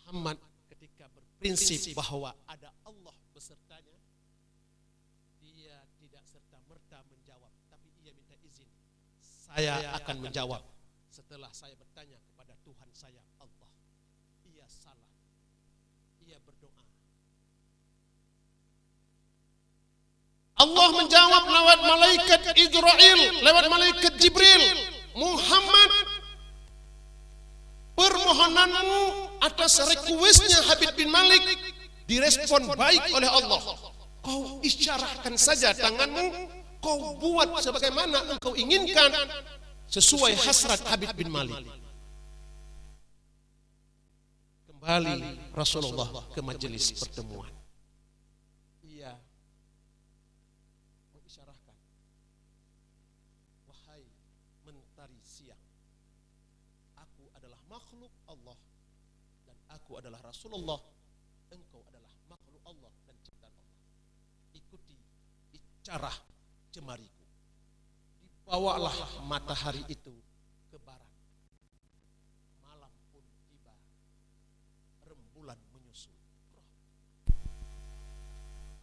Muhammad ketika berprinsip bahwa ada Allah besertanya, dia tidak serta-merta menjawab, tapi ia minta izin. Saya akan menjawab setelah saya bertanya kepada Tuhan saya Allah. Ia salah, ia berdoa. Allah menjawab lewat malaikat Israel, lewat malaikat Jibril, Muhammad, permohonanmu atas requestnya Habib bin Malik direspon baik oleh Allah. Kau isyarahkan saja tanganmu, kau buat sebagaimana engkau inginkan, sesuai hasrat Habib bin Malik. Kembali Rasulullah ke majelis pertemuan. Ia mengisyarahkan, wahai mentari siang, aku adalah makhluk Allah dan aku adalah Rasulullah. Engkau adalah makhluk Allah dan ciptaan Allah. Ikuti isyarah jemariku. Bawalah matahari itu ke barat. Malam pun tiba, rembulan menyusul.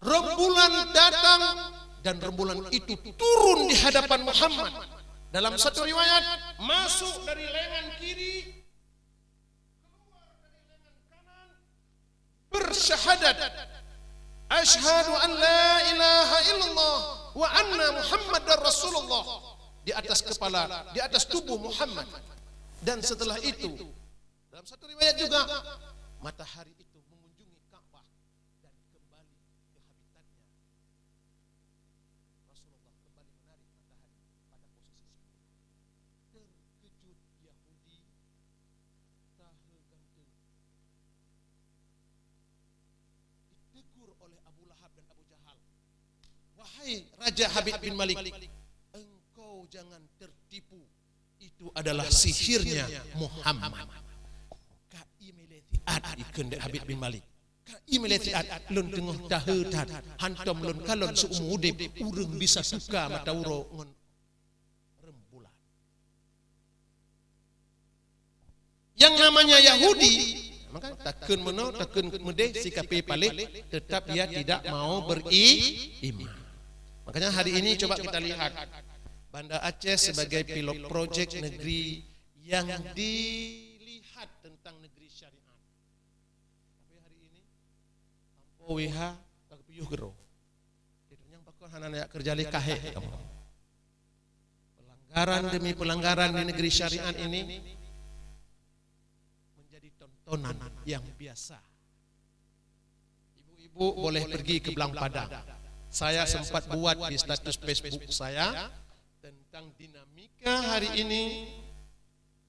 Rembulan datang dan rembulan itu turun di hadapan Muhammad. Dalam satu riwayat, masuk dari lengan kiri, keluar dari lengan kanan, bersyahadat, asyhadu an la ilaha illallah wa anna Muhammadar Rasulullah, di atas kepala, di atas tubuh Muhammad. Dan setelah itu, dalam satu riwayat juga, matahari itu mengunjungi Ka'bah dan kembali ke habitatnya, Rasulullah kembali menarik matahari pada posisi semula. Terkejut Yahudi, tahe gante. Ditegur oleh Abu Lahab dan Abu Jahal. Wahai Raja Habib bin Malik, engkau jangan tertipu. Itu adalah sihirnya Muhammad. At ikan dek Habib bin Malik. Imeleti at lun tengah tahutan hantam lun kalon seumur udip urang bisa suka mata uro ngon rembulan. Yang namanya Yahudi, maka takun meno takun mede sikapi palik, tetap dia tidak mau beriman. Makanya hari ini coba kita lihat Banda Aceh sebagai pilot project negeri yang dilihat tentang negeri syariat. Tapi hari ini ampo WH kagpiyuh gero. Yang bakal hanana kerja li kahe kamu. Pelanggaran demi pelanggaran di negeri syariat ini menjadi tontonan yang biasa. Ibu-ibu boleh pergi ke Belang Padang. Saya sempat buat di status Facebook saya tentang dinamika hari ini.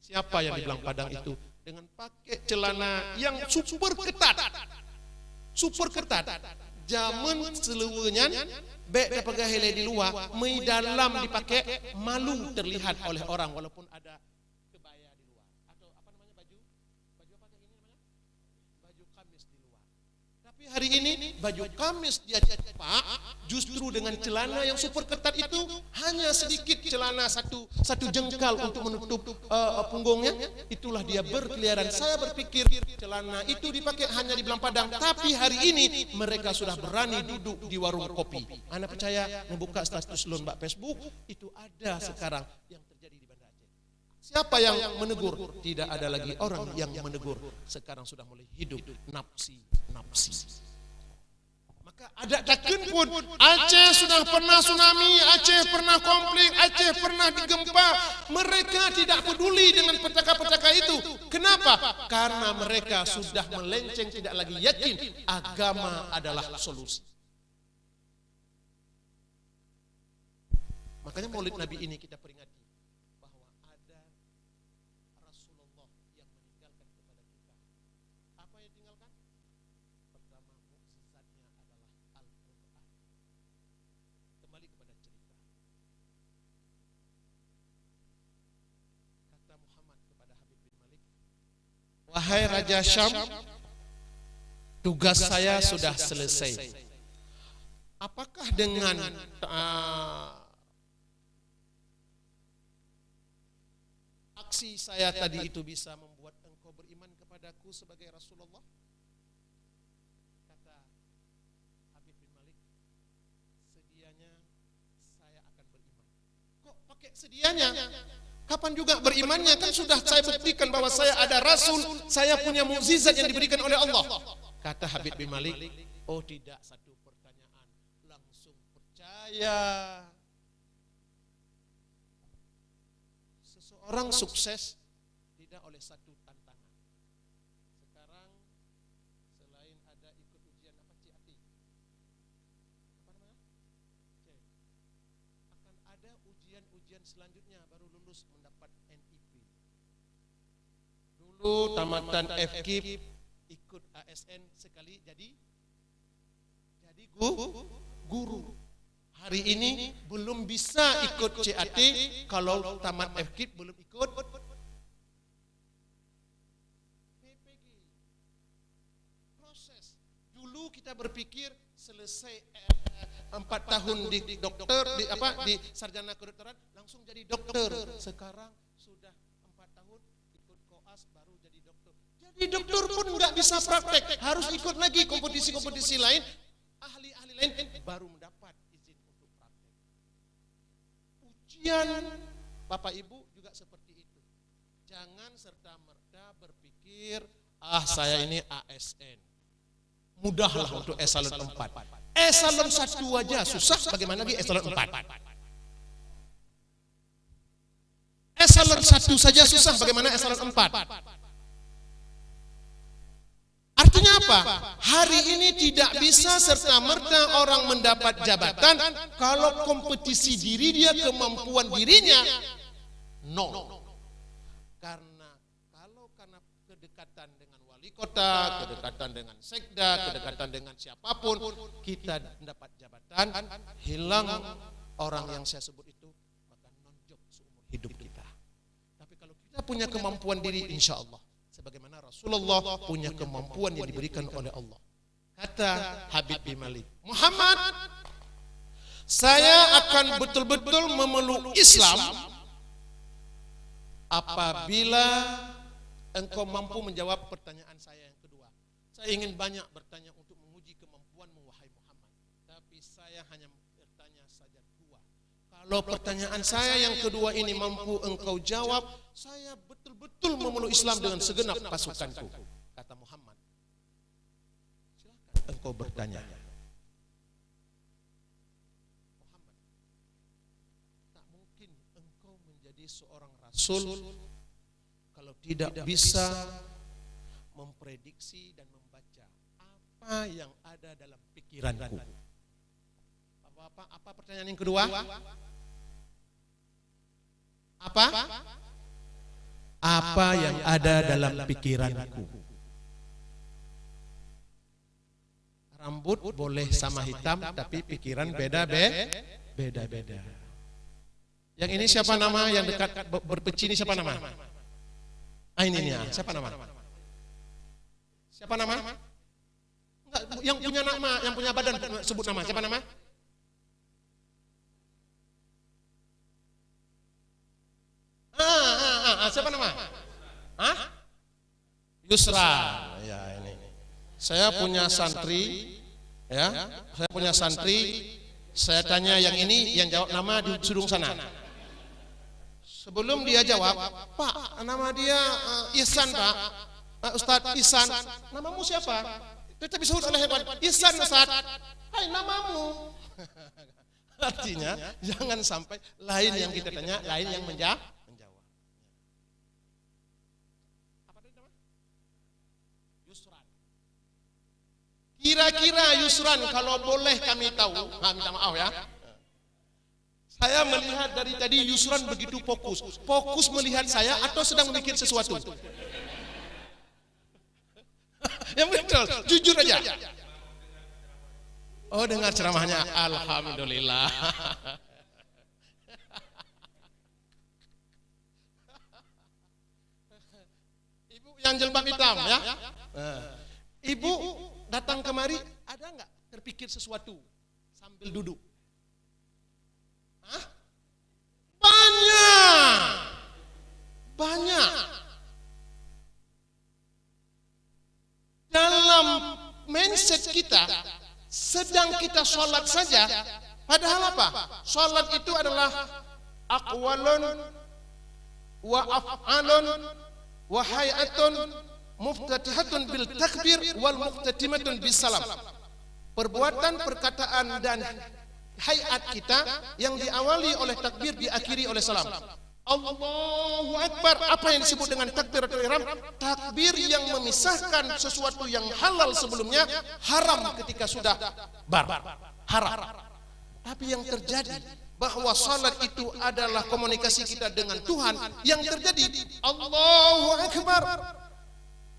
Siapa yang di Belang Padang itu dengan pakai celana yang super ketat, zaman seluruhnya bek dapat hele di luar, mei dalam dipakai, malu terlihat oleh orang walaupun ada kebaya di luar atau apa namanya baju apa kayak ini namanya baju kamis di luar. Tapi hari ini baju kamis dia cepak, justru dengan celana yang super ketat itu hanya sedikit celana satu jengkal untuk menutup punggungnya, itulah dia berkeliaran. Saya berpikir celana itu dipakai hanya di Belang Padang, tapi hari ini mereka sudah berani duduk di warung kopi. Anda percaya membuka status lon mbak Facebook itu ada sekarang yang terjadi di Banda Aceh. Siapa yang menegur? Tidak ada lagi orang yang menegur. Sekarang sudah mulai hidup nafsi. Maka ada takun pun Aceh sudah pernah tsunami, Aceh pernah konflik, Aceh pernah digempa. Mereka tidak peduli dengan petaka-petaka itu. Kenapa? Karena mereka sudah melenceng, tidak lagi yakin agama adalah solusi. Makanya Maulid Nabi ini kita peringati bahwa ada Rasulullah yang meninggalkan kepada kita. Apa yang ditinggalkan? Pertama, mukjizatnya adalah Al-Quran. Kembali kepada cerita. Kata Muhammad kepada Habib bin Malik, wahai Raja Syam, tugas saya sudah selesai. Apakah dengan aksi saya tadi itu bisa membuat engkau beriman kepadaku sebagai Rasulullah? Kata Habib bin Malik, sedianya saya akan beriman. Kok pakai sedianya? Kapan juga berimannya? Kan sudah saya buktikan bahwa saya ada Rasul, saya punya mukjizat yang diberikan oleh Allah. Kata Habib bin Malik, oh tidak, satu pertanyaan, langsung percaya. Orang sukses tidak oleh satu tantangan. Sekarang selain ada ikut ujian apa CAT, apa namanya? Akan ada ujian-ujian selanjutnya baru lulus mendapat NIP. Dulu tamatan FKIP ikut ASN sekali jadi guru. Hari ini belum bisa ikut CAT, kalau tamat FKIP belum ikut PPG. Proses. Dulu kita berpikir selesai 4 tahun di dokter, di sarjana kedokteran langsung jadi dokter. Sekarang sudah 4 tahun ikut koas baru jadi dokter. Jadi dokter pun nggak bisa praktek, harus ikut lagi kompetisi-kompetisi lain, ahli-ahli lain baru mendapat. Ujian Bapak Ibu juga seperti itu. Jangan serta-merta berpikir, saya ini ASN. Mudahlah untuk eselon 4. Eselon 1 aja susah, bagaimana lagi eselon 4? Eselon 1 saja susah, bagaimana eselon 4? apa? Hari ini tidak bisa serta-merta orang mendapat jabatan kalau kompetisi diri dia, kemampuan dirinya no. Karena kedekatan dengan wali kota, kedekatan dengan sekda, kedekatan dengan siapapun, kita mendapat jabatan, hilang orang yang saya sebut itu, maka nonjok seumur hidup kita. Tapi kalau kita punya kemampuan diri, insya Allah, sebagaimana Rasulullah punya kemampuan yang diberikan oleh Allah. Kata Habib bin Malik, Muhammad, saya akan betul-betul memeluk Islam apabila engkau mampu menjawab pertanyaan saya yang kedua. Saya ingin banyak bertanya untuk menguji kemampuanmu, wahai Muhammad, tapi saya hanya bertanya saja dua. Kalau pertanyaan saya yang kedua ini mampu engkau jawab, saya betul-betul memeluk Islam dengan segenap pasukanku. Kata Muhammad, silakan engkau bertanya. Muhammad, tak mungkin engkau menjadi seorang Rasul kalau tidak bisa memprediksi dan membaca apa yang ada dalam pikiranku. Apa pertanyaan yang kedua? Apa yang ada dalam pikiranku? Rambut boleh sama hitam, tapi pikiran beda-beda. Yang ini siapa nama? Yang dekat berpeci ini siapa nama? Ini ya, siapa nama? Siapa nama? Enggak, yang punya nama, yang punya badan sebut nama. Siapa nama? Siapa nama? Yusra. Ya ini. Saya punya santri, ya. Saya punya santri. Saya tanya yang ini, yang jawab nama di sudung sana. Sebelum dia jawab, Pak, nama dia Ihsan, Pak. Ustadz Ihsan. Namamu siapa? Kita disebut oleh hebat. Ihsan, Ustadz. Hai, namamu. Artinya, jangan sampai lain yang kita tanya, lain yang menjawab. Apa tadi nama? Yusran. Kira-kira Yusran, kalau boleh kami tahu, minta maaf ya. Saya melihat dari tadi Yusran begitu fokus melihat saya atau sedang memikir sesuatu. Yang betul, jujur aja. Oh, dengar ceramahnya, alhamdulillah. Ibu yang jilbab hitam ya. Ibu datang kemari, ada nggak terpikir sesuatu sambil duduk? Banyak. Dalam mindset kita, sedang kita sholat saja, padahal apa? Sholat itu adalah aqwalun wa af'alun wa hayatun muftatihatun bil takbir wal muftatimatun bis salam. Perbuatan, perkataan dan hayat kita yang diawali oleh takbir, diakhiri oleh salam. Allahu Akbar. Apa yang disebut dengan takbiratul ihram? Takbir yang memisahkan sesuatu yang halal sebelumnya, haram ketika sudah haram. Tapi yang terjadi bahwa salat itu adalah komunikasi kita dengan Tuhan. Yang terjadi Allahu Akbar.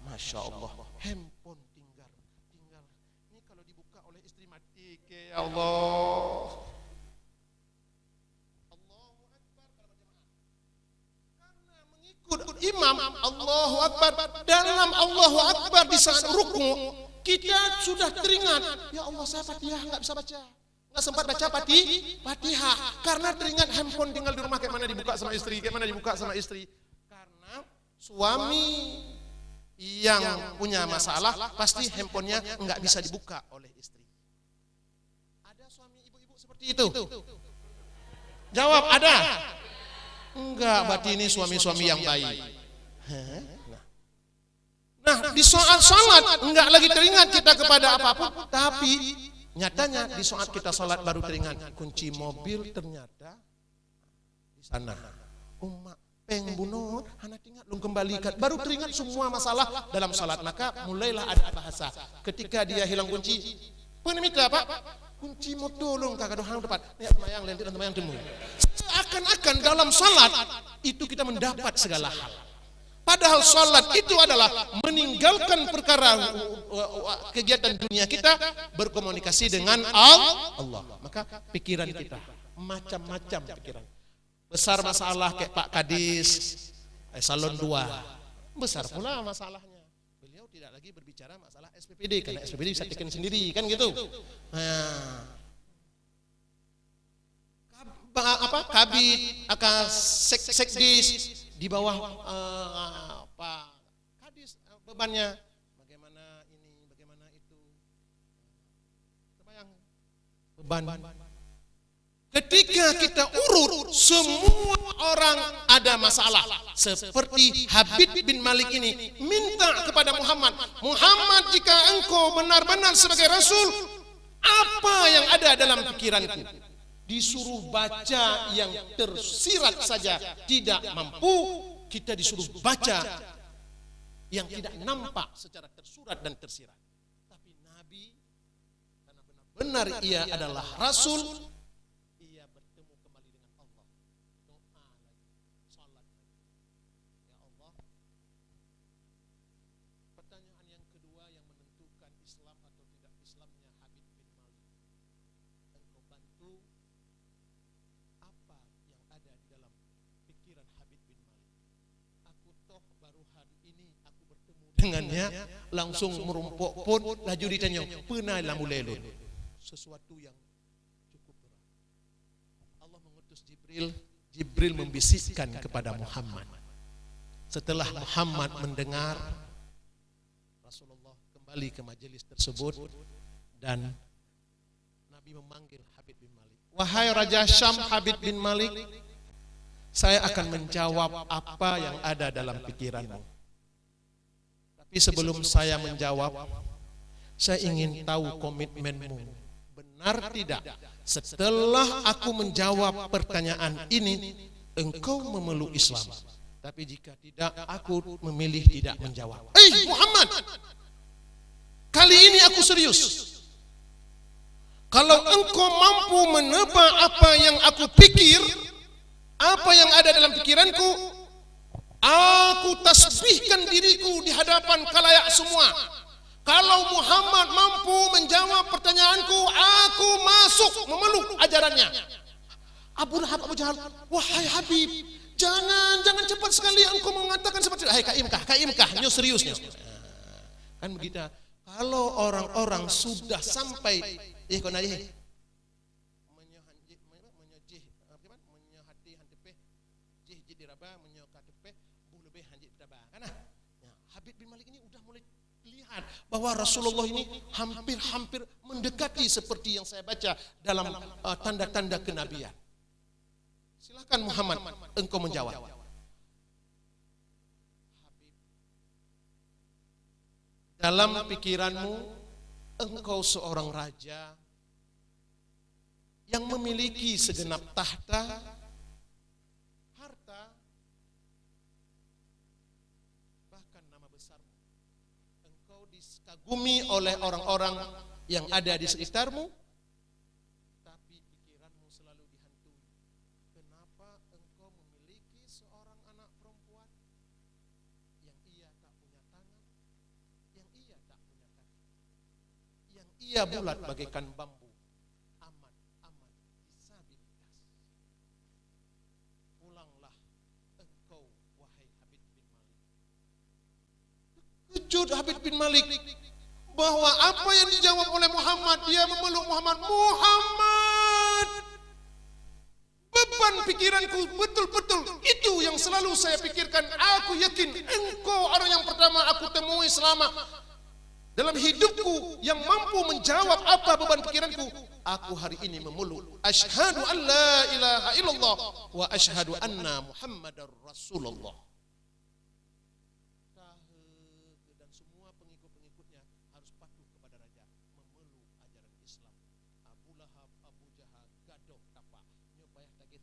Masya Allah. Handphone tinggal. Ini kalau dibuka oleh istri mati, ya Allah. Imam Allahu Akbar, dalam Allahu Akbar di saat ruku kita sudah teringat, ya Allah saya Fatihah nggak bisa baca, nggak sempat baca Fatihah karena teringat handphone tinggal di rumah, kayak mana dibuka sama istri, karena suami yang punya masalah pasti handphonenya nggak bisa dibuka oleh istri. Ada suami ibu-ibu seperti itu? Jawab, ada? Enggak, berarti ini suami-suami yang baik. Nah, di saat salat enggak lagi teringat kita kepada apapun, tapi nyatanya di saat kita salat baru teringat kunci mobil ternyata di sana. pengbunuh, anak ingat lu kembalikan. Baru teringat semua masalah dalam salat. Maka mulailah ada bahasa. Ketika dia hilang kunci, penimita Pak, kunci mau tolong kakak doang tepat. Nih semayang lentir dan semayang temu. Seakan-akan dalam salat itu kita mendapat segala hal. Padahal salat itu adalah meninggalkan perkara kegiatan dunia kita, berkomunikasi dengan Allah. Maka pikiran kita macam-macam pikiran. Besar masalah kayak Pak Kadis Salon 2, besar pula masalahnya. Beliau tidak lagi berbicara masalah SPPD karena SPPD bisa tekan sendiri kan gitu. Kabit, sekdis di bawah Pak Kadis bebannya bagaimana ini, bagaimana itu. Terbayang beban. Ketika kita urut, semua orang ada masalah. Seperti Habib bin Malik ini minta kepada Muhammad, Muhammad, jika engkau benar-benar sebagai Rasul, apa yang ada dalam pikiranku? Disuruh baca yang tersirat saja tidak mampu, kita disuruh baca yang tidak nampak secara tersurat dan tersirat. Tapi Nabi, karena benar-benar ia adalah Rasul, dengannya langsung merumpuk pun laju ditanya pernah lamu lelun sesuatu yang cukup berat. Allah mengutus Jibril membisikkan kepada Muhammad. Setelah Muhammad mendengar, Rasulullah kembali ke majelis tersebut dan Nabi memanggil Habib bin Malik. Wahai Raja Syam Habib bin Malik, saya akan menjawab apa yang ada dalam pikiranmu. Tapi sebelum saya menjawab, saya ingin tahu komitmenmu. Benar tidak? Setelah aku menjawab pertanyaan ini, engkau memeluk Islam. Tapi jika tidak, aku memilih tidak menjawab. Muhammad, kali ini aku serius. Kalau engkau mampu menebak apa yang aku pikir, apa yang ada dalam pikiranku, aku tasbihkan diriku di hadapan khalayak semua. Kalau Muhammad mampu menjawab pertanyaanku, aku masuk memeluk ajarannya. Abu Lahab, Abu Jahal, wahai Habib, jangan cepat sekali engkau mengatakan seperti itu. Hai kaimkah, nyo seriusnya. Kan begitu. Kalau orang-orang sudah sampai Habib bin Malik ini udah mulai lihat bahwa Rasulullah ini hampir mendekati seperti yang saya baca dalam tanda-tanda kenabian. Silakan Muhammad, engkau menjawab. Dalam pikiranmu, engkau seorang raja yang memiliki segenap tahta, harta, bahkan nama besarmu. Engkau dikagumi oleh orang-orang yang ada di sekitarmu, tapi pikiranmu selalu dihantui. Kenapa engkau memiliki seorang anak perempuan yang ia tak punya tangan, yang ia tak punya kaki, yang ia bulat bagaikan bambu? Kejut Habib bin Malik bahwa apa yang dijawab oleh Muhammad, dia memeluk Muhammad. Beban pikiranku betul-betul itu yang selalu saya pikirkan. Aku yakin engkau orang yang pertama aku temui selama dalam hidupku yang mampu menjawab apa beban pikiranku. Aku hari ini memeluk. Asyhadu an la ilaha illallah wa asyhadu anna Muhammadar Rasulullah.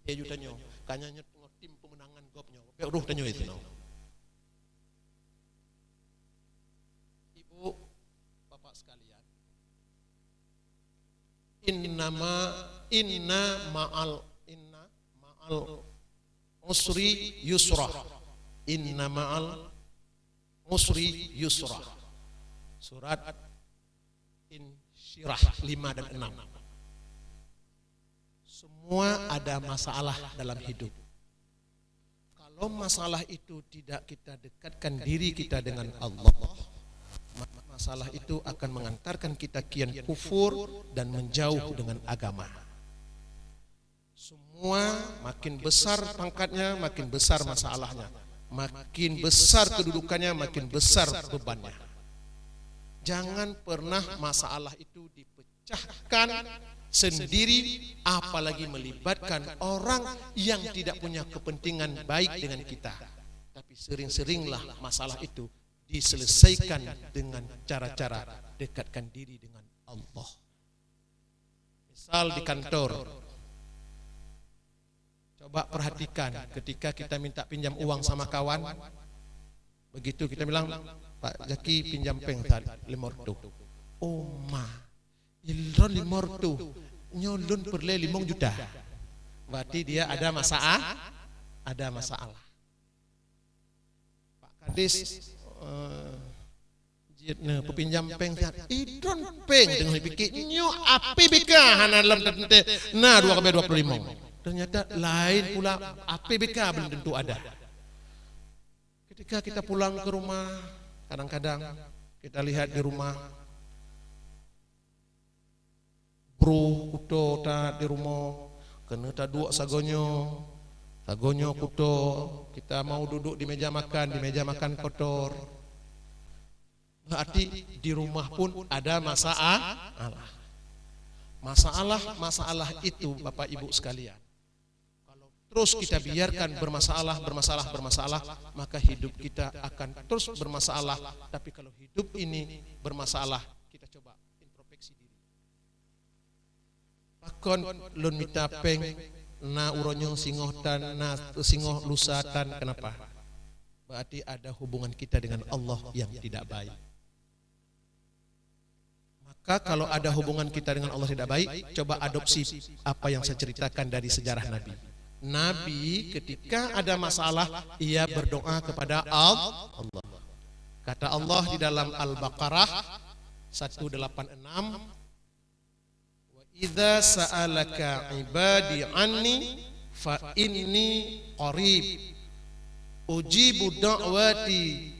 Dia juga tanya, kanya tim pemenangan gopnya. Beruh tanyo itu no. Ibu, bapak sekalian, inna ma'al usri yusra. Inna ma'al usri yusra. Surat Insyirah 5 dan 6. Semua ada masalah dalam hidup. Kalau masalah itu tidak kita dekatkan diri kita dengan Allah, masalah itu akan mengantarkan kita kian kufur dan menjauh dengan agama. Semua makin besar pangkatnya, makin besar masalahnya. Makin besar kedudukannya, makin besar bebannya. Jangan pernah masalah itu dipecahkan sendiri, apalagi melibatkan orang yang tidak punya kepentingan baik dengan kita. Tapi sering-seringlah masalah itu diselesaikan dengan cara-cara dekatkan diri dengan Allah. Misal di kantor, coba perhatikan ketika kita minta pinjam uang sama kawan, begitu kita bilang, Pak Jaki pinjam peng tadi 500. Oh ma, ilron 500. Nyolun perle 5 juta. Berarti dia ada masalah. Pak Kadis pepinjam peng idron peng dengan pikir nyo APBK hana dalam tente nah 2,25. Ternyata lain pula APBK belum tentu ada. Ketika kita pulang ke rumah, kadang-kadang kita lihat di rumah bro kuto ta di rumah kena ta dua sagonyo kuto, kita mau duduk di meja makan kotor. Berarti di rumah pun ada masalah itu Bapak Ibu sekalian. Kalau terus kita biarkan bermasalah, maka hidup kita akan terus bermasalah. Tapi kalau hidup ini bermasalah, kita coba introspeksi diri. Pakon lun mitapeng na uronyo singohtan na singoh lusatan, kenapa? Berarti ada hubungan kita dengan Allah yang tidak baik. Maka kalau ada hubungan kita dengan Allah tidak baik, coba adopsi apa yang saya ceritakan dari sejarah Nabi. Nabi ketika ada masalah, ia berdoa kepada Allah. Kata Allah di dalam Al-Baqarah 186, Idza sa'alaka ibadi anni fa inni qarib ujibu da'wati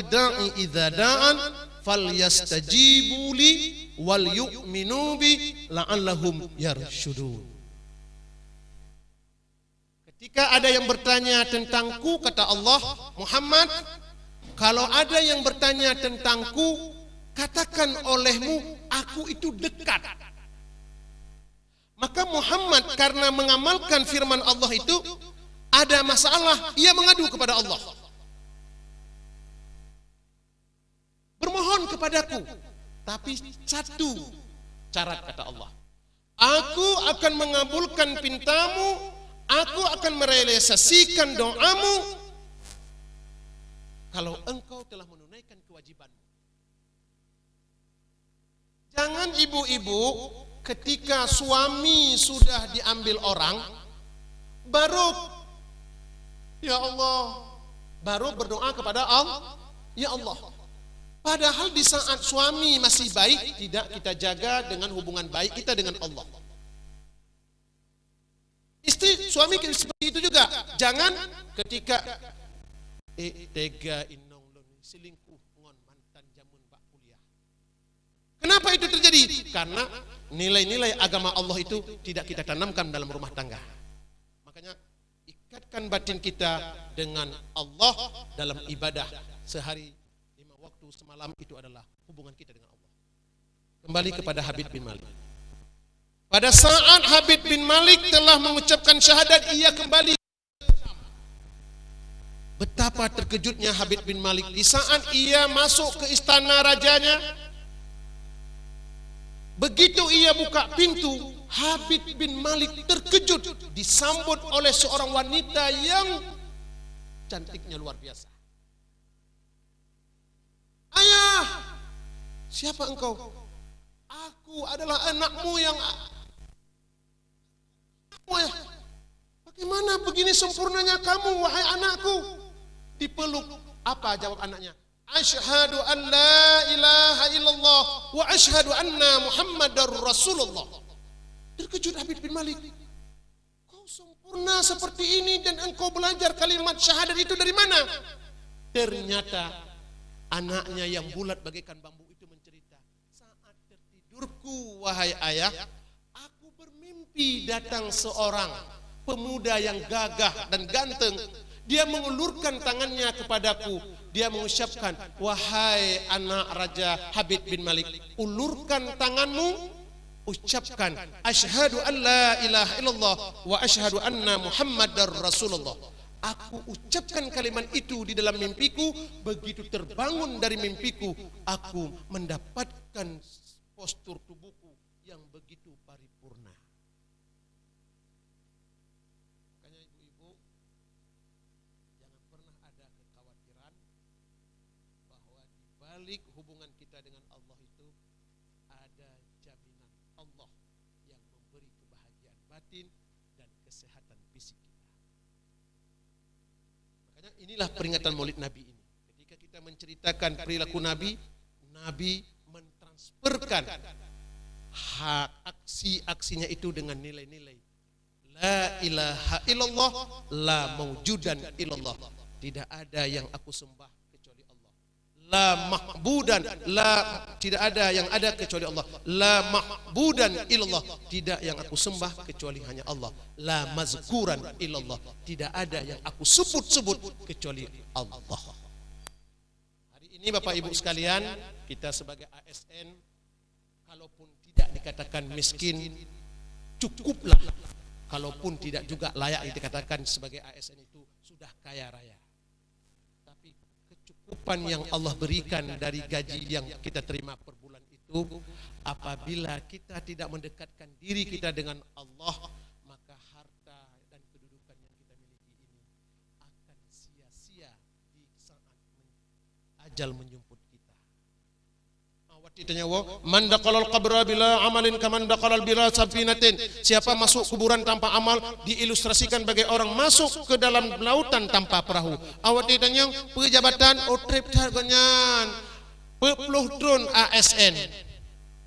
da'i idza da'an falyastajibu li wal yu'minu bi la'allahum yarshudun. Ketika ada yang bertanya tentangku, kata Allah, Muhammad, kalau ada yang bertanya tentangku, katakan olehmu, aku itu dekat. Maka Muhammad karena mengamalkan firman Allah itu, ada masalah, ia mengadu kepada Allah. Bermohon kepadaku. Tapi satu syarat, kata Allah. Aku akan mengabulkan pintamu, aku akan merealisasikan doamu, kalau engkau telah menunaikan kewajibanmu. Jangan ibu-ibu ketika suami sudah diambil orang, baru ya Allah, baru berdoa kepada Allah, ya Allah. Padahal di saat suami masih baik, tidak kita jaga dengan hubungan baik kita dengan Allah. Istri suami seperti itu juga. Jangan ketika tega inong lon selingkuh ngon mantan jamun bak kuliah. Kenapa itu terjadi? Karena nilai-nilai agama Allah itu tidak kita tanamkan dalam rumah tangga. Makanya ikatkan batin kita dengan Allah dalam ibadah sehari 5 waktu semalam, itu adalah hubungan kita dengan Allah. Kembali kepada Habib bin Malik. Pada saat Habib bin Malik telah mengucapkan syahadat, ia kembali. Betapa terkejutnya Habib bin Malik di saat ia masuk ke istana rajanya. Begitu ia buka pintu, Habib bin Malik terkejut disambut oleh seorang wanita yang cantiknya luar biasa. Ayah, siapa engkau? Aku adalah anakmu yang ayah. Bagaimana begini sempurnanya kamu, wahai anakku? Dipeluk. Apa jawab anaknya? Asyhadu an la ilaha illallah wa asyhadu anna Muhammadar Rasulullah. Terkejut Habib bin Malik. Kau sempurna seperti ini dan engkau belajar kalimat syahadat itu dari mana? Ternyata anaknya yang bulat bagaikan bambu itu mencerita, saat tertidurku wahai ayah, aku bermimpi datang seorang pemuda yang gagah dan ganteng. Dia mengulurkan tangannya kepadaku. Dia mengucapkan, wahai anak Raja Habib bin Malik, ulurkan tanganmu, ucapkan asyhadu an la ilaha illallah wa asyhadu anna Muhammadar Rasulullah. Aku ucapkan kalimat itu di dalam mimpiku. Begitu terbangun dari mimpiku, aku mendapatkan postur tubuhku yang begitu paripurna. Makanya ibu-ibu, jangan pernah ada kekhawatiran bahwa di balik hubungan kita dengan Allah itu ada jaminan Allah yang memberi kebahagiaan batin dan kesehatan fisik kita. Makanya inilah peringatan Maulid Nabi ini. Ketika kita menceritakan perilaku Nabi, Nabi mentransferkan hak aksi-aksinya itu dengan nilai-nilai la ilaha illallah, la maujudan illallah. Tidak ada yang aku sembah kecuali Allah. La mahbudan, tidak ada yang ada kecuali Allah. La mahbudan illallah, tidak yang aku sembah kecuali hanya Allah. La mazkuran illallah, tidak ada yang aku sebut-sebut kecuali Allah. Hari ini Bapak Ibu sekalian, kita sebagai ASN, kalaupun tidak dikatakan miskin, cukuplah. Kalaupun tidak juga layak dikatakan sebagai ASN itu sudah kaya raya. Tapi kecukupan yang Allah berikan dari gaji yang kita terima per bulan itu, apabila kita tidak mendekatkan diri kita dengan Allah, maka harta dan kedudukan yang kita miliki ini akan sia-sia di saat ajal menjemput kita. Ditanya, man daqalal qabra bila amalin kaman daqalal bila safinatin. Siapa masuk kuburan tanpa amal diilustrasikan bagai orang masuk ke dalam lautan tanpa perahu. Awak ditanya pejabatan otrip targonyan pepuluh drone ASN.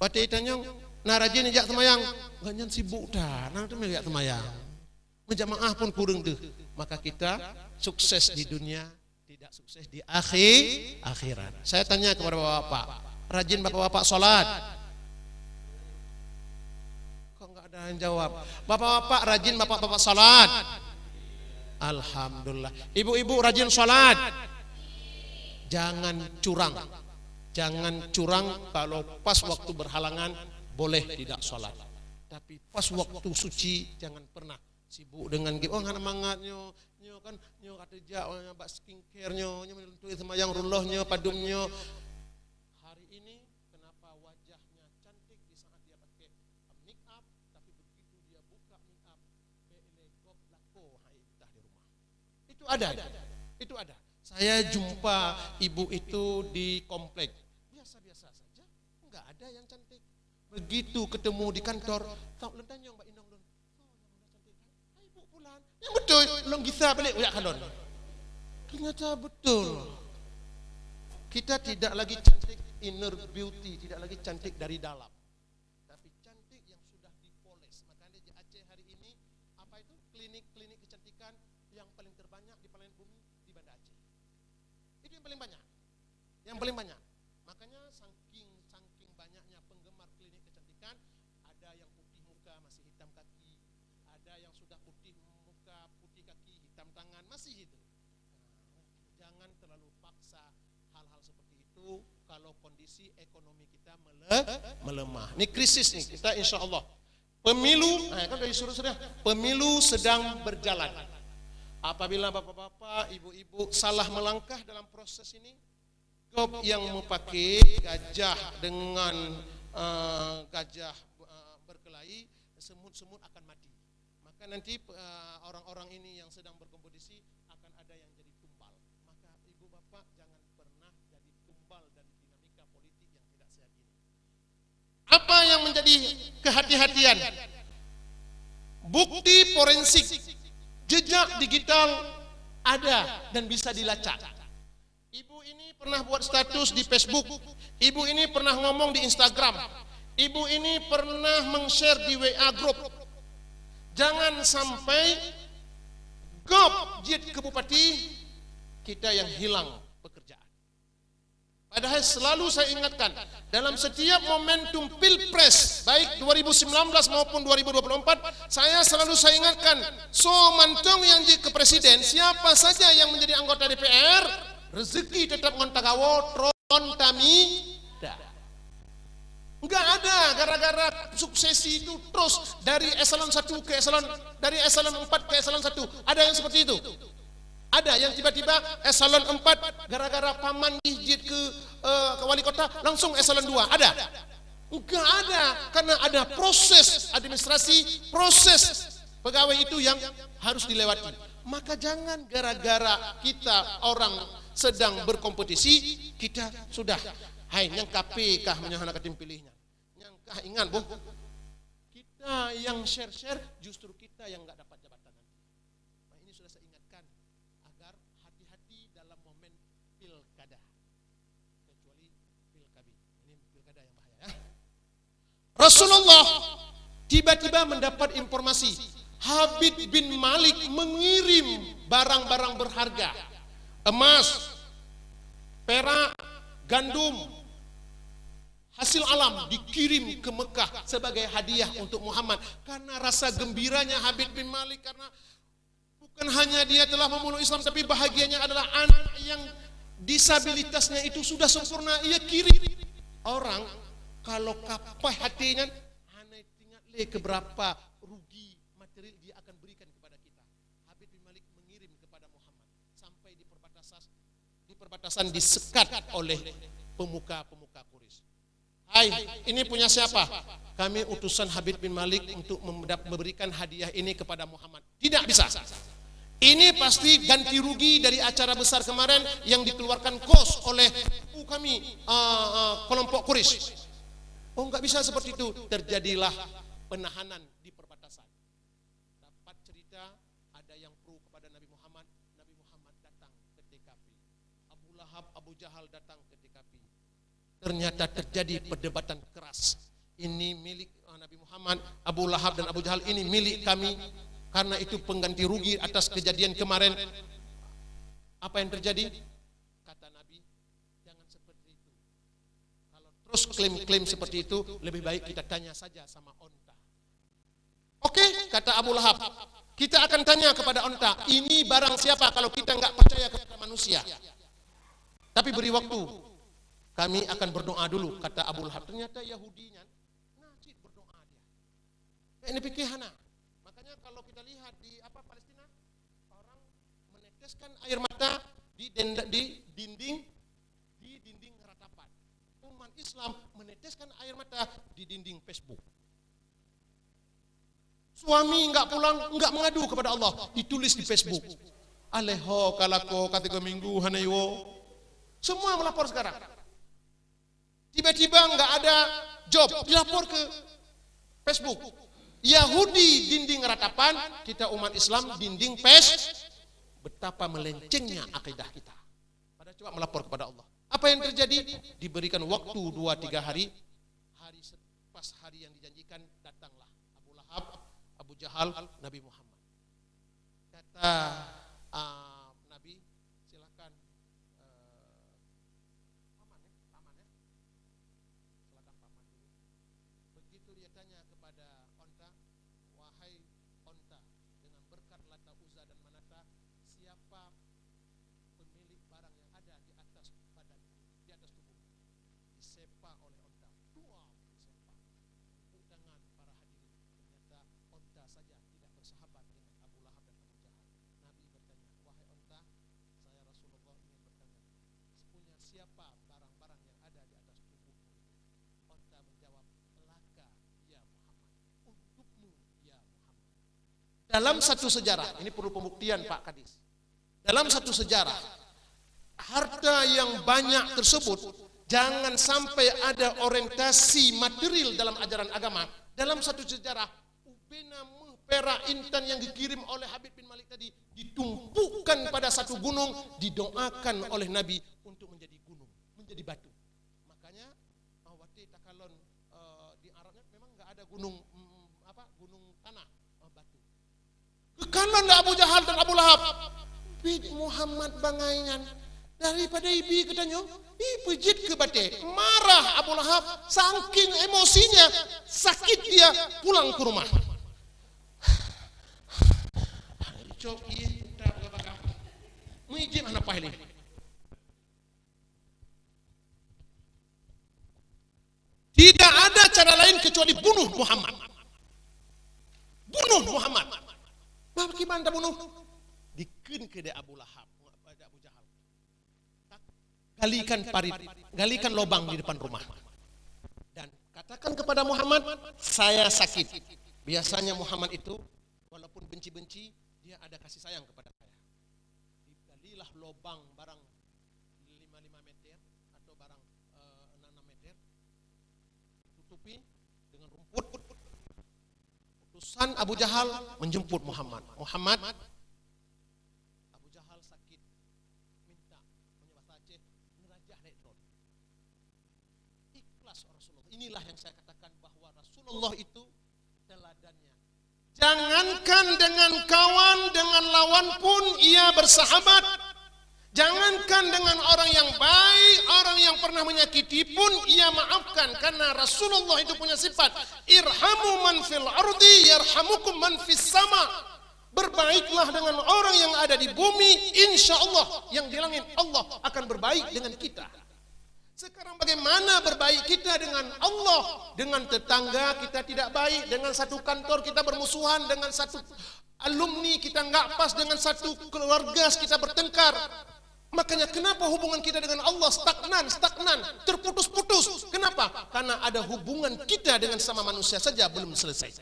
Awak ditanya narajin jak semayang ganyan sibuk dah, nang tu jak semayang. Menjamaah pun kurang deh. Maka kita sukses di dunia, tidak sukses di akhirat. Saya tanya kepada Bapak, rajin bapak-bapak sholat? Kok nggak ada yang jawab? Bapak-bapak rajin bapak-bapak sholat? Alhamdulillah. Ibu-ibu rajin sholat? Jangan curang. Jangan curang kalau pas waktu berhalangan boleh tidak sholat. Tapi pas waktu suci jangan pernah sibuk dengan oh mangatnya kan nyo kata jak bak skincare nyo menentuin semayang rullahnya padumnya. Itu ada. Saya jumpa ibu itu di komplek. Biasa-biasa saja. Enggak ada yang cantik. Begitu ketemu di kantor, tak lentanya Mbak Indong don. Oh, yang cantik. Ibu pulang. Yang betul, long gisa balik uyak kalon. Ternyata betul. Kita tidak lagi cantik inner beauty, tidak lagi cantik dari dalam. Tapi cantik yang sudah dipoles. Makanya di Aceh hari ini apa itu? Klinik-klinik kecantikan yang paling terbanyak di planet bumi di Banda Aceh. Itu yang paling banyak. Yang paling banyak. Makanya saking banyaknya penggemar klinik kecantikan, ada yang putih muka masih hitam kaki, ada yang sudah putih muka, putih kaki, hitam tangan, masih itu. Jangan terlalu paksa hal-hal seperti itu kalau kondisi ekonomi kita melemah. Ini krisis nih, kita insya Allah. Pemilu, kan dari suruh-suruh, pemilu sedang berjalan. Apabila bapak-bapak, ibu-ibu salah melangkah dalam proses ini, yang memakai gajah dengan gajah berkelahi, semut-semut akan mati. Maka nanti orang-orang ini yang sedang berkompetisi akan ada yang jadi tumbal. Maka ibu bapak jangan pernah jadi tumbal dan dinamika politik yang tidak sehat ini. Apa yang menjadi kehati-hatian? Bukti forensik, jejak digital ada dan bisa dilacak. Ibu ini pernah buat status di Facebook, ibu ini pernah ngomong di Instagram, ibu ini pernah meng-share di WA group. Jangan sampai gop jid ke bupati kita yang hilang pekerjaan. Padahal selalu saya ingatkan, dalam setiap momentum pilpres baik 2019 maupun 2024, saya ingatkan, so mantong yang jadi ke presiden, siapa saja yang menjadi anggota DPR, rezeki tetap ngontagawo tron kami dah. Enggak ada gara-gara suksesi itu terus dari eselon 1 ke eselon, dari eselon 4 ke eselon 1. Ada yang seperti itu. Ada yang tiba-tiba eselon 4 gara-gara paman dijit ke wali kota langsung eselon 2. Ada? Enggak ada, karena ada proses administrasi, proses pegawai itu yang harus dilewati. Maka jangan gara-gara kita orang sedang berkompetisi kita sudah hai yang KP kah menyahana ketim pilihnya. Yang kah ingat boh. Kita yang share-share justru kita yang enggak dapat jabatan nanti. Nah, ini sudah saya ingatkan agar hati-hati dalam momen pilkada. Kecuali pilkabin. Ini pilkada yang bahaya ya. Rasulullah tiba-tiba mendapat informasi Habib bin Malik mengirim barang-barang berharga, emas, perak, gandum, hasil alam dikirim ke Mekah sebagai hadiah untuk Muhammad. Karena rasa gembiranya Habib bin Malik, karena bukan hanya dia telah memeluk Islam, tapi bahagianya adalah anak yang disabilitasnya itu sudah sempurna. Ia kirim orang kalau kapai hatinya, anak tinggal keberapa rugi material dia akan berikan kepada kita. Habib bin Malik mengirim kepada Muhammad sampai di perbatasan disekat oleh pemuka-pemuka Quraisy. Hai, ini punya siapa? Kami utusan Habib bin Malik untuk memberikan hadiah ini kepada Muhammad. Tidak bisa. Ini pasti ganti rugi dari acara besar kemarin yang dikeluarkan kos oleh kami kelompok Quraisy. Oh, enggak bisa seperti itu. Terjadilah penahanan di perbatasan. Dapat cerita ada yang pro kepada Nabi Muhammad datang ke TKP. Abu Lahab, Abu Jahal datang ke TKP. Ternyata terjadi perdebatan keras. Ini milik Nabi Muhammad, Abu Lahab dan Abu Jahal ini milik kami. Karena itu pengganti rugi atas kejadian kemarin. Apa yang terjadi? Kata Nabi, jangan seperti itu. Kalau terus klaim-klaim seperti itu, lebih baik kita tanya saja sama onta. Oke, kata Abu Lahab, kita akan tanya kepada onta, ini barang siapa kalau kita nggak percaya kepada manusia. Tapi beri waktu, kami akan berdoa dulu, kata Abu Lahab. Ternyata Yahudinya, najib berdoa dia. Ini pikirana. Makanya kalau kita lihat di Palestina, orang meneteskan air mata di dinding ratapan. Umat Islam meneteskan air mata di dinding Facebook. Suami enggak pulang, enggak mengadu kepada Allah, ditulis di Facebook. Aleho kalako katiga minggu hanaiwo. Semua melapor sekarang. Tiba-tiba enggak ada job, dilapor ke Facebook. Yahudi dinding ratapan, kita umat Islam dinding betapa melencengnya akidah kita. Pada coba melapor kepada Allah. Apa yang terjadi? Diberikan waktu 2-3 hari. Pas hari yang dijanjikan, datanglah Abu Lahab, Abu Jahal, Nabi Muhammad. Kata Nabi, silakan paman ya. Silakan paman dulu. Begitu dia tanya kepada onta, wahai onta, dengan berkat Lata, Uzza dan Manata, siapa pemilik barang yang ada di atas badan, di atas tubuh? Disepa oleh onta. Dua disepa. Undangan para hadirin. Ternyata onta saja tidak bersahabat dengan Abu Lahab dan Abu Jahal. Nabi bertanya, wahai onta, saya Rasulullah ingin bertanya, punya siapa barang-barang yang ada di atas tubuhmu itu? Onta menjawab, dalam satu sejarah, ini perlu pembuktian Pak Kadis. Dalam satu sejarah, harta yang banyak tersebut jangan sampai ada orientasi material dalam ajaran agama. Dalam satu sejarah, ubena perak intan yang dikirim oleh Habib bin Malik tadi ditumpukan pada satu gunung, didoakan oleh Nabi untuk menjadi gunung, menjadi batu. Makanya awati takalon di Arabnya memang enggak ada gunung gunung tanah, batu. Kekalon Abu Jahal dan Abu Lahab. Bid Muhammad bangainan daripada ibi katanya, pejit ke bate. Marah Abu Lahab, saking emosinya, sakit dia, pulang ke rumah. Cok iya, tak apa-apa. Mujib mana pahli. Tidak ada cara lain kecuali bunuh Muhammad. Bunuh Muhammad. Bagaimana bunuh? Dikeun ke Abu Lahab, pada Abu Jahal. Galikan parit, galikan lubang di depan rumah. Dan katakan kepada Muhammad, saya sakit. Biasanya Muhammad itu walaupun benci-benci, dia ada kasih sayang kepada saya. Digalilah lubang barang 5 meter atau barang 6 meter. Tutupi dengan rumput. Utusan Abu Jahal menjemput Muhammad. Muhammad, Abu Jahal sakit, minta bahasa Aceh nerajah netron. Ikhlas Rasulullah. Inilah yang saya katakan bahwa Rasulullah itu teladannya. Jangankan dengan kawan, dengan lawan pun ia bersahabat. Jangankan dengan orang yang baik, orang yang pernah menyakiti pun ia maafkan. Karena Rasulullah itu punya sifat, irhamu man fil ardi yarhamukum man fis sama. Berbaiklah dengan orang yang ada di bumi, insya Allah yang di langit Allah akan berbaik dengan kita. Sekarang bagaimana berbaik kita dengan Allah? Dengan tetangga kita tidak baik, dengan satu kantor kita bermusuhan, dengan satu alumni kita nggak pas, dengan satu keluarga kita bertengkar. Makanya kenapa hubungan kita dengan Allah stagnan, terputus-putus? Kenapa? Karena ada hubungan kita dengan sama manusia saja belum selesai.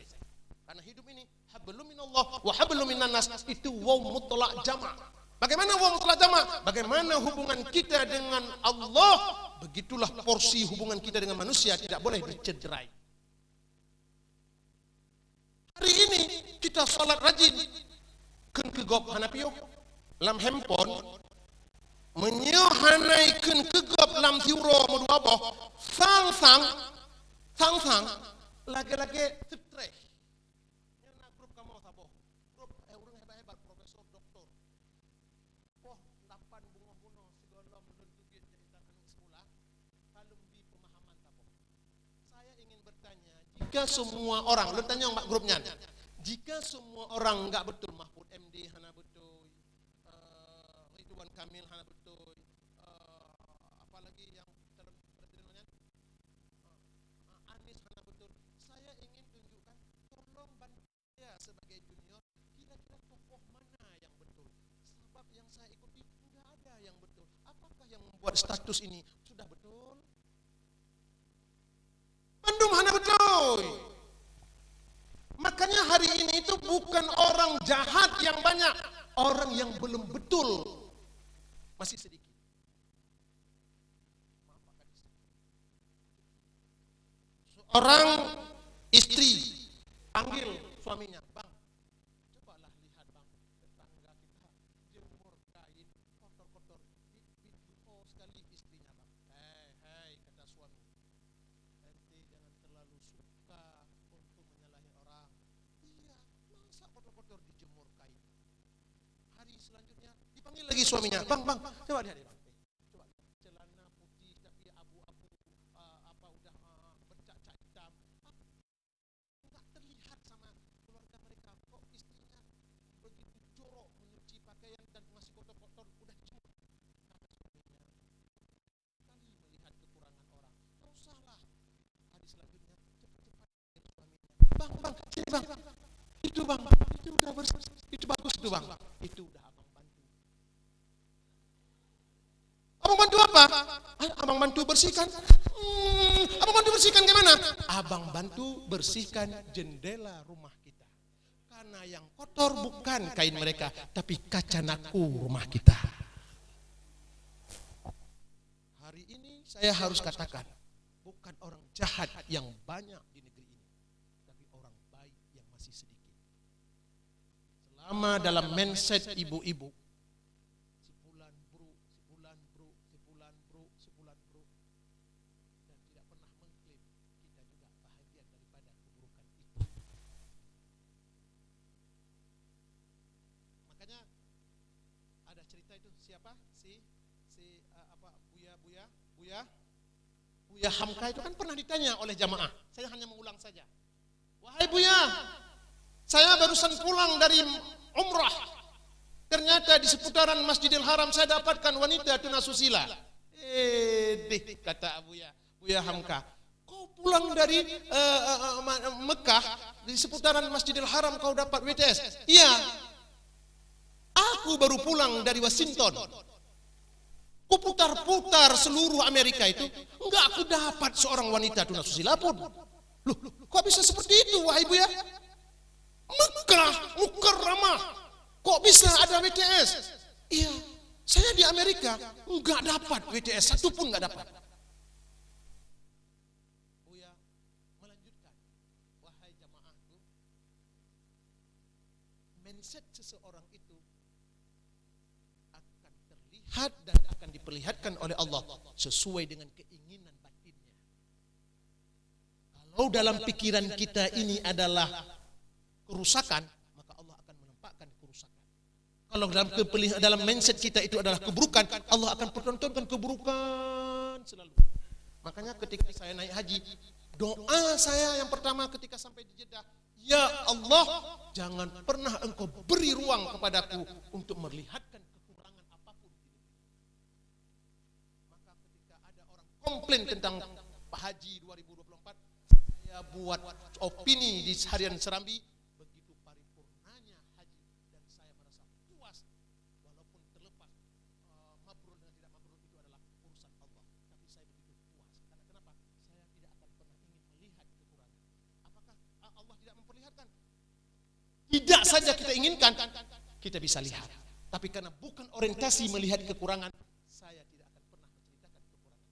Karena hidup ini hablum minallah wa hablum minan nas, itu waw mutlak jama'. Bagaimana waw mutlak jama'? Bagaimana hubungan kita dengan Allah? Begitulah porsi hubungan kita dengan manusia, tidak boleh dicederai. Hari ini kita salat rajin, keun kegop hanapiyo lam handphone, menyohanaikeun kegop lam tiuro moduaboh, sang lagi-lagi stres. Nyana grup kamu saboh, grup urang hebat-hebat profesor doktor. Poh 8 bunga-bunga sigolom lentugeun ceritakan sekolah, kalum di pemahaman taboh. Saya ingin bertanya, jika semua orang, lu tanya mbak grupnya, jika semua orang enggak betul, Mahfud MD hana betul, Ridwan Kamil hana betul, apalagi yang presidennya Anies hana betul. Saya ingin tunjukkan, tolong bantu saya sebagai junior, kira-kira tokoh mana yang betul. Sebab yang saya ikuti enggak ada yang betul. Apakah yang membuat status ini sudah betul? Bandung hana betul. Makanya hari ini itu bukan orang jahat yang banyak, orang yang belum betul masih sedikit. Seorang istri panggil suaminya, bang, cobalah lihat bang, tetangga kita jemur kain kotor-kotor, oh sekali istrinya bang. Hei, kata suami, ente jangan terlalu suka untuk menyalahi orang. Iya, masa kotor-kotor dijemur kain. Hari selanjutnya dipanggil lagi suaminya, bang, coba lihat bang, coba celana putih tapi abu-abu, udah bercak-cak hitam, nggak terlihat sama keluarga mereka. Kok istrinya begitu jorok menyuci pakaian dan masih kotor-kotor udah dijemur. Kata suaminya, kali melihat kekurangan orang, nggak usahlah. Hari selanjutnya cepat-cepat suaminya, bang, sini bang, itu bang, itu udah bersih, itu bagus itu bang, itu udah abang bantu. Abang bantu apa? Abang bantu bersihkan. Abang bantu bersihkan gimana? Abang bantu bersihkan jendela rumah kita. Tanah yang kotor bukan kain mereka, tapi kaca naku rumah kita. Hari ini saya harus katakan, bukan orang jahat yang banyak di negeri ini, tapi orang baik yang masih sedikit. Selama dalam mindset ibu-ibu, sebulan bro, sebulan bro, sebulan bro, sebulan bro, dan tidak pernah mengklaim kita juga bahagian daripada keburukan itu. Makanya ada cerita itu, siapa? Buya Hamka itu kan pernah ditanya oleh jamaah. Saya hanya mengulang saja. Wahai Buya, saya barusan pulang dari umrah. Ternyata di seputaran Masjidil Haram saya dapatkan wanita tunasusila. Kata Buya Hamka, kau pulang dari Mekah, di seputaran Masjidil Haram kau dapat WTS? Iya, aku baru pulang dari Washington. Ku putar-putar seluruh Amerika itu, enggak aku dapat seorang wanita tunasusila pun. Loh, kok bisa seperti itu wahai Buya? Mekah, Mukarramah, kok bisa ada WTS? Iya, saya di Amerika enggak dapat WTS, satu pun enggak dapat. Buya melanjutkan, wahai jamaahku, mindset seseorang itu akan terlihat dan akan diperlihatkan oleh Allah sesuai dengan keinginan batinnya. Kalau dalam pikiran kita ini adalah kerusakan, maka Allah akan menampakkan kerusakan. Kalau dalam mindset kita itu adalah keburukan, Allah akan pertontonkan keburukan selalu. Makanya ketika saya naik haji, doa saya yang pertama ketika sampai di Jeddah, ya Allah, jangan pernah engkau beri ruang kepadaku untuk melihatkan kekurangan apapun. Maka ketika ada orang komplain tentang Pak Haji 2024, saya buat opini di harian Serambi, begitu paripurnanya haji dan saya merasa puas, walaupun terlepas mabrur dan tidak mabrur itu adalah urusan Allah, tapi saya begitu puas. Karena kenapa? Saya tidak akan pernah ingin melihat kekurangan. Apakah Allah tidak memperlihatkan? Tidak saja kita inginkan, kita bisa lihat. Tapi karena bukan orientasi melihat kekurangan, saya tidak akan pernah menceritakan kekurangan.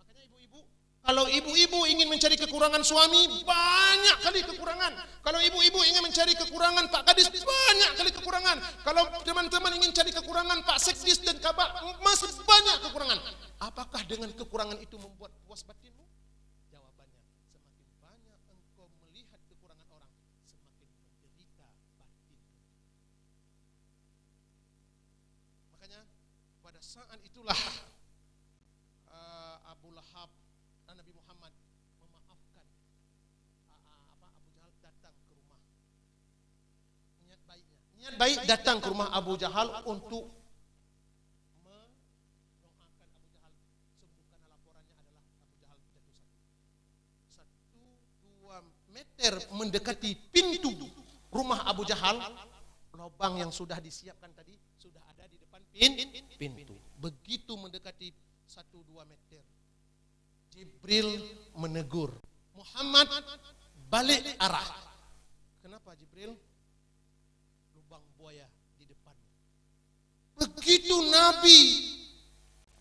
Makanya ibu-ibu, kalau ibu-ibu ingin mencari kekurangan suami, banyak kali kekurangan. Kalau ibu-ibu ingin mencari kekurangan Pak Kadis, banyak kali kekurangan. Kalau teman-teman ingin cari kekurangan Pak Sekdis dan Kabak, masih banyak kekurangan. Apakah dengan kekurangan itu membuat puas batinmu? Jawabannya, semakin banyak engkau melihat kekurangan orang, semakin menderita batin. Makanya pada saat itulah Abu Lahab dan Nabi Muhammad memaafkan Abu Jahal datang ke rumah. Niat baiknya, niat baik datang ke rumah Abu Jahal untuk mendoakan Abu Jahal sembuh, karena laporannya adalah Abu Jahal jatuh sakit. 1-2 meter mendekati pintu rumah Abu Jahal, lubang yang sudah disiapkan tadi sudah ada di depan pintu. Begitu mendekati 1-2 meter, Jibril menegur, Muhammad, balik arah. Kenapa Jibril? Lubang buaya di depan. Begitu Nabi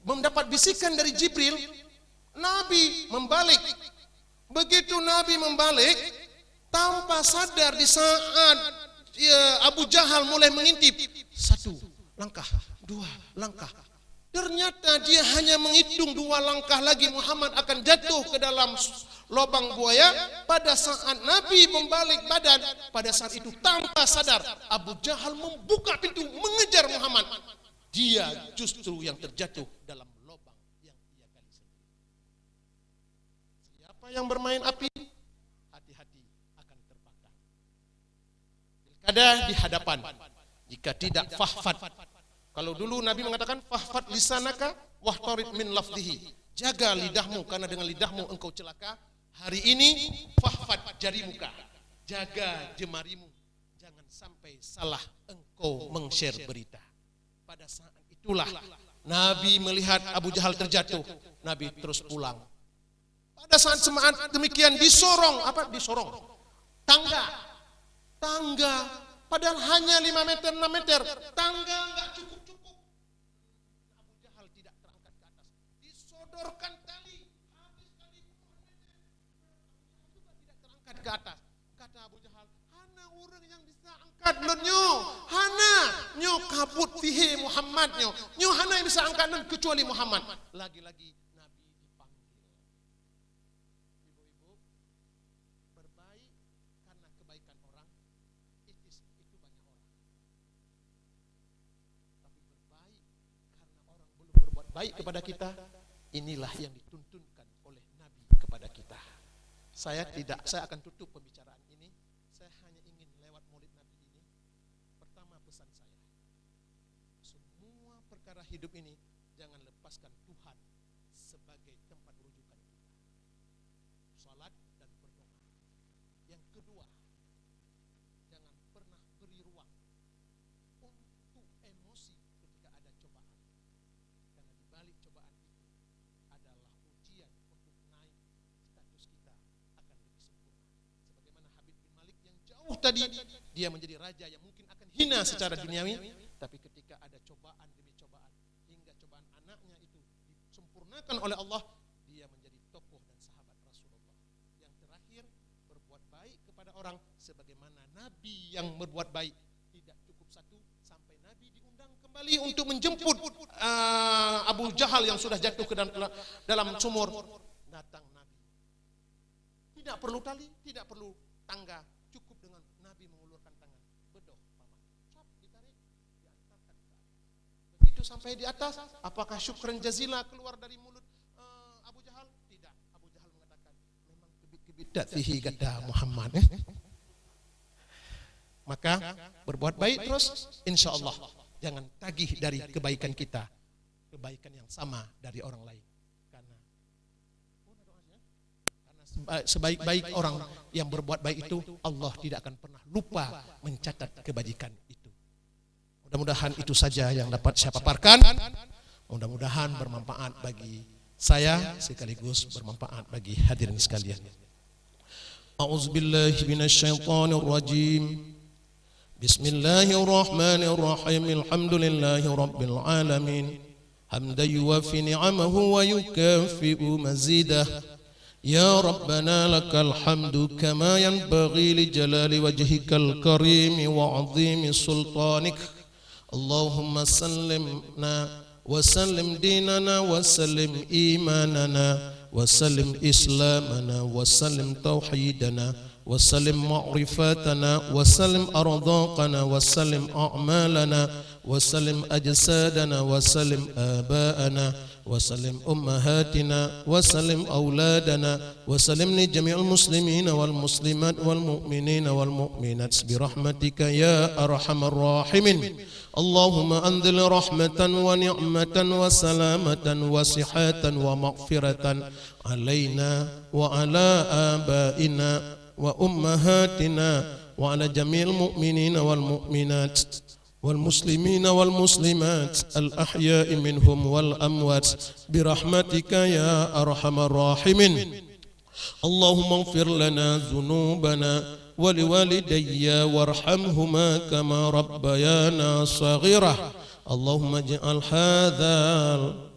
mendapat bisikan dari Jibril, Nabi membalik. Begitu Nabi membalik, tanpa sadar di saat Abu Jahal mulai mengintip, 1 langkah, 2 langkah. Ternyata dia hanya menghitung 2 langkah lagi Muhammad akan jatuh ke dalam lubang buaya. Pada saat Nabi membalik badan, pada saat itu tanpa sadar Abu Jahal membuka pintu mengejar Muhammad. Dia justru yang terjatuh dalam lubang yang ia gali sendiri. Siapa yang bermain api, hati-hati akan terbakar. Pilkada di hadapan, jika tidak fahfad. Kalau dulu Nabi mengatakan fahfad lisanaka wahtarid min lafzihi, jaga lidahmu karena dengan lidahmu engkau celaka. Hari ini fahfad jarimuka, jaga jemarimu, jangan sampai salah engkau meng-share berita. Pada saat itulah Nabi melihat Abu Jahal terjatuh, Nabi terus pulang. Pada saat demikian disorong tangga tangga, padahal hanya 5 meter, 6 meter, tangga enggak cukup-cukup. Abu Jahal tidak terangkat ke atas, disodorkan tali, habis tali juga tidak terangkat ke atas. Kata Abu Jahal, hana orang yang bisa angkat nyo, hana nyo kabut fihi Muhammad nyo hana yang bisa angkat nun kecuali Muhammad. Lagi-lagi Nabi dipanggil. Ibu-ibu, berbaik karena kebaikan orang, itu banyak orang. Tapi berbaik karena orang belum berbuat baik kepada kita, inilah yang dituntunkan oleh Nabi kepada kita. Saya akan tutup pembicaraan ini. Saya hanya ingin lewat maulid Nabi ini, pertama pesan saya, semua perkara hidup ini jangan lepaskan Tuhan sebagai tempat rujukan kita. Salat dan berdoa. Yang kedua, jangan pernah beri ruang untuk emosi ketika ada cobaan. Karena di balik cobaan itu adalah ujian untuk naik status kita akan lebih sempurna. Sebagaimana Habib bin Malik yang jauh tadi, dia menjadi raja yang mungkin akan hina secara duniawi, tapi ketika ada cobaan demi cobaan, hingga cobaan anaknya itu disempurnakan oleh Allah, dia menjadi tokoh dan sahabat Rasulullah. Yang terakhir, berbuat baik kepada orang sebagaimana Nabi yang berbuat baik. Tidak cukup satu, sampai Nabi diundang kembali untuk menjemput Abu Jahal yang sudah jatuh ke dalam sumur. Datang Nabi. Tidak perlu tali, tidak perlu tangga, cukup dengan Nabi mengulurkan tangan. Bedoh, paman. Cap, ditarik, diantarkan ke atas. Begitu sampai di atas, apakah syukran jazila keluar dari mulut Abu Jahal? Tidak. Abu Jahal mengatakan, memang kebit-kebit fihi kata Muhammad. Maka berbuat baik terus, insya Allah. Jangan tagih dari kebaikan kita, kebaikan yang sama dari orang lain. Karena sebaik-baik orang yang berbuat baik itu, Allah tidak akan pernah lupa mencatat kebajikan itu. Mudah-mudahan itu saja yang dapat saya paparkan. Mudah-mudahan bermanfaat bagi saya sekaligus bermanfaat bagi hadirin sekalian. A'udzubillahi minasyaitonirrajim. Bismillahirrahmanirrahim. Alhamdulillahi rabbil alamin. Hamdan yuwafi ni'amahu wa yukafi'u mazidah. Ya Rabbana lakal hamdu kama yanbaghi li jalali wajhikal karim wa 'azimi sultanik. Allahumma sallimna wa sallim dinana wa sallim imanana wa sallim islamana wa sallim tauhidana wa sallim ma'rifatana wa sallim ardaqana wa sallim a'malana wa sallim ajsadana wa sallim aba'ana wa sallim ummahatina wa sallim auladana wa sallim li jami'il muslimina wal muslimat wal mu'minina wal mu'minat bi rahmatika ya arhamar rahimin. Allahumma anzil rahmatan wa ni'matan wa salamatan wa sihatan wa maghfiratan alaina wa ala abaina wa ummahatina wa ala jami'il mu'minina wal mu'minat wal muslimina wal muslimat al ahya'i minhum wal amwat bi rahmatika ya arhamar rahimin. Allahumma ighfir lana dhunubana wa liwalidayya warhamhuma kama rabbayana saghira. Allahumma ij'al hadzal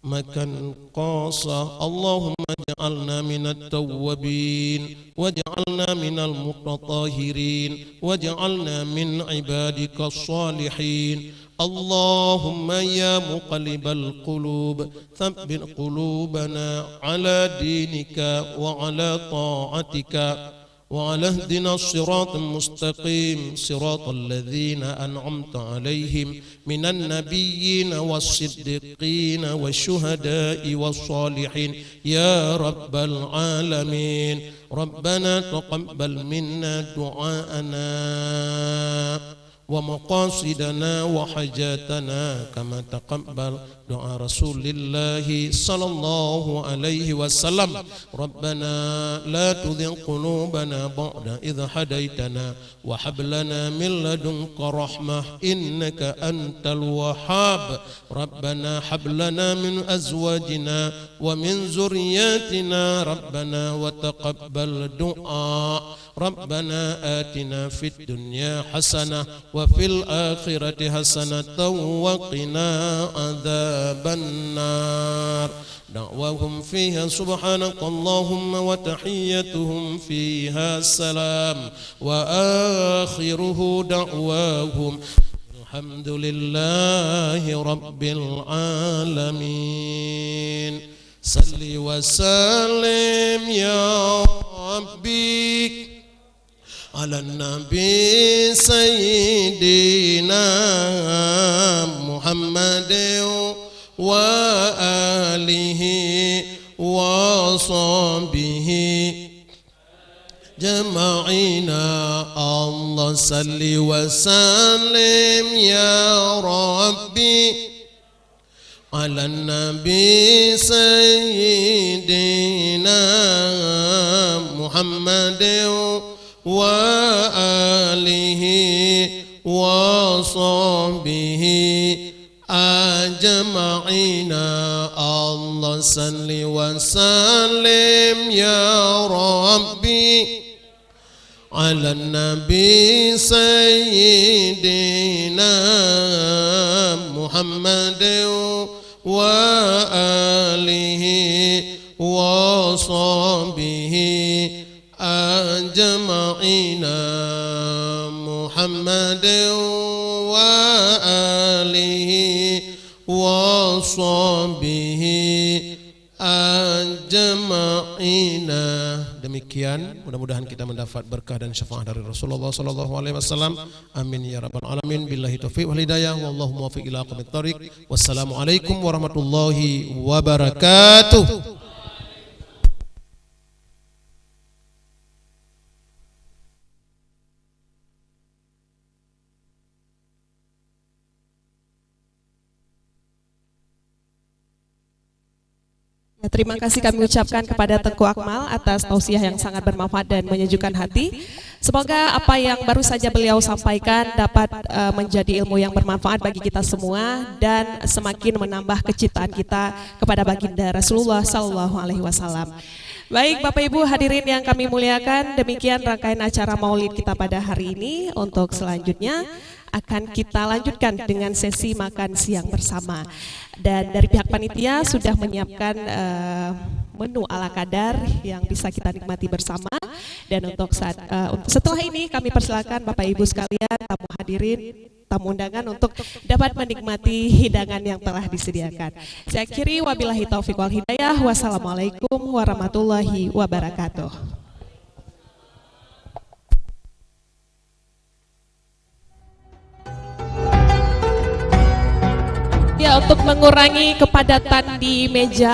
makan qasa. Allahumma ij'alna minat tawwabin waj'alna minal mutatahhirin waj'alna min ibadika salihin. Allahumma ya muqallibal qulub thabbit qulubana ala dinika wa ala ta'atika وعلى اهدنا الصراط المستقيم صراط الذين أنعمت عليهم من النبيين والصديقين والشهداء والصالحين يا رب العالمين. ربنا تقبل منا دعاءنا ومقاصدنا وحاجاتنا كما تقبل doa Rasulullah sallallahu alaihi wasallam, Rabbana la tuzigh qulubana ba'da idh hadaitana wa hab lana min ladunka rahmah innaka antal wahhab. Rabbana hab lana min azwajina wa min zurriyyatina rabbana wa taqabbal du'a. Rabbana atina fid dunya hasanah wa fil akhirati hasanatan wa qina adzaban nar. Da'wahum fiha subhanakallahumma wa tahiyyatuhum fiha salam wa akhiruhu da'wahum alhamdulillahi rabbil alamin. Salli wa sallim ya Rabbi ala nabi sayyidina Muhammadin wa alihi wa sahbihi jama'ina. Allah salli wa sallim ya Rabbi ala nabi sayyidina Muhammadin wa alihi wa sahbihi ajma'ina. Allah salli wa sallim ya Rabbi ala nabi sayyidina Muhammadin wa alihi wa sahbihi ajma'ina. Muhammadin wa alihi wa sahbihi ajma'ina. Demikian, mudah-mudahan kita mendapat berkah dan syafaat dari Rasulullah sallallahu alaihi wasallam. Amin ya rabbal alamin. Billahi taufiq wal hidayah. Wallahu muwaffiq ila aqwamit thoriq. Wassalamualaikum warahmatullahi wabarakatuh. Ya, terima kasih kami ucapkan kepada Tengku Akmal atas tausiah yang sangat bermanfaat dan menyejukkan hati. Semoga apa yang baru saja beliau sampaikan dapat menjadi ilmu yang bermanfaat bagi kita semua dan semakin menambah kecintaan kita kepada baginda Rasulullah Sallallahu Alaihi Wasallam. Baik Bapak Ibu hadirin yang kami muliakan, demikian rangkaian acara Maulid kita pada hari ini. Untuk selanjutnya akan kita lanjutkan dengan sesi makan siang bersama. Dan dari pihak panitia sudah menyiapkan menu ala kadar yang bisa kita nikmati bersama. Dan untuk setelah ini kami persilakan Bapak Ibu sekalian, tamu hadirin, tamu undangan untuk dapat menikmati hidangan yang telah disediakan. Saya akhiri wabillahi taufiq wal hidayah. Wassalamualaikum warahmatullahi wabarakatuh. Ya, untuk mengurangi kepadatan di meja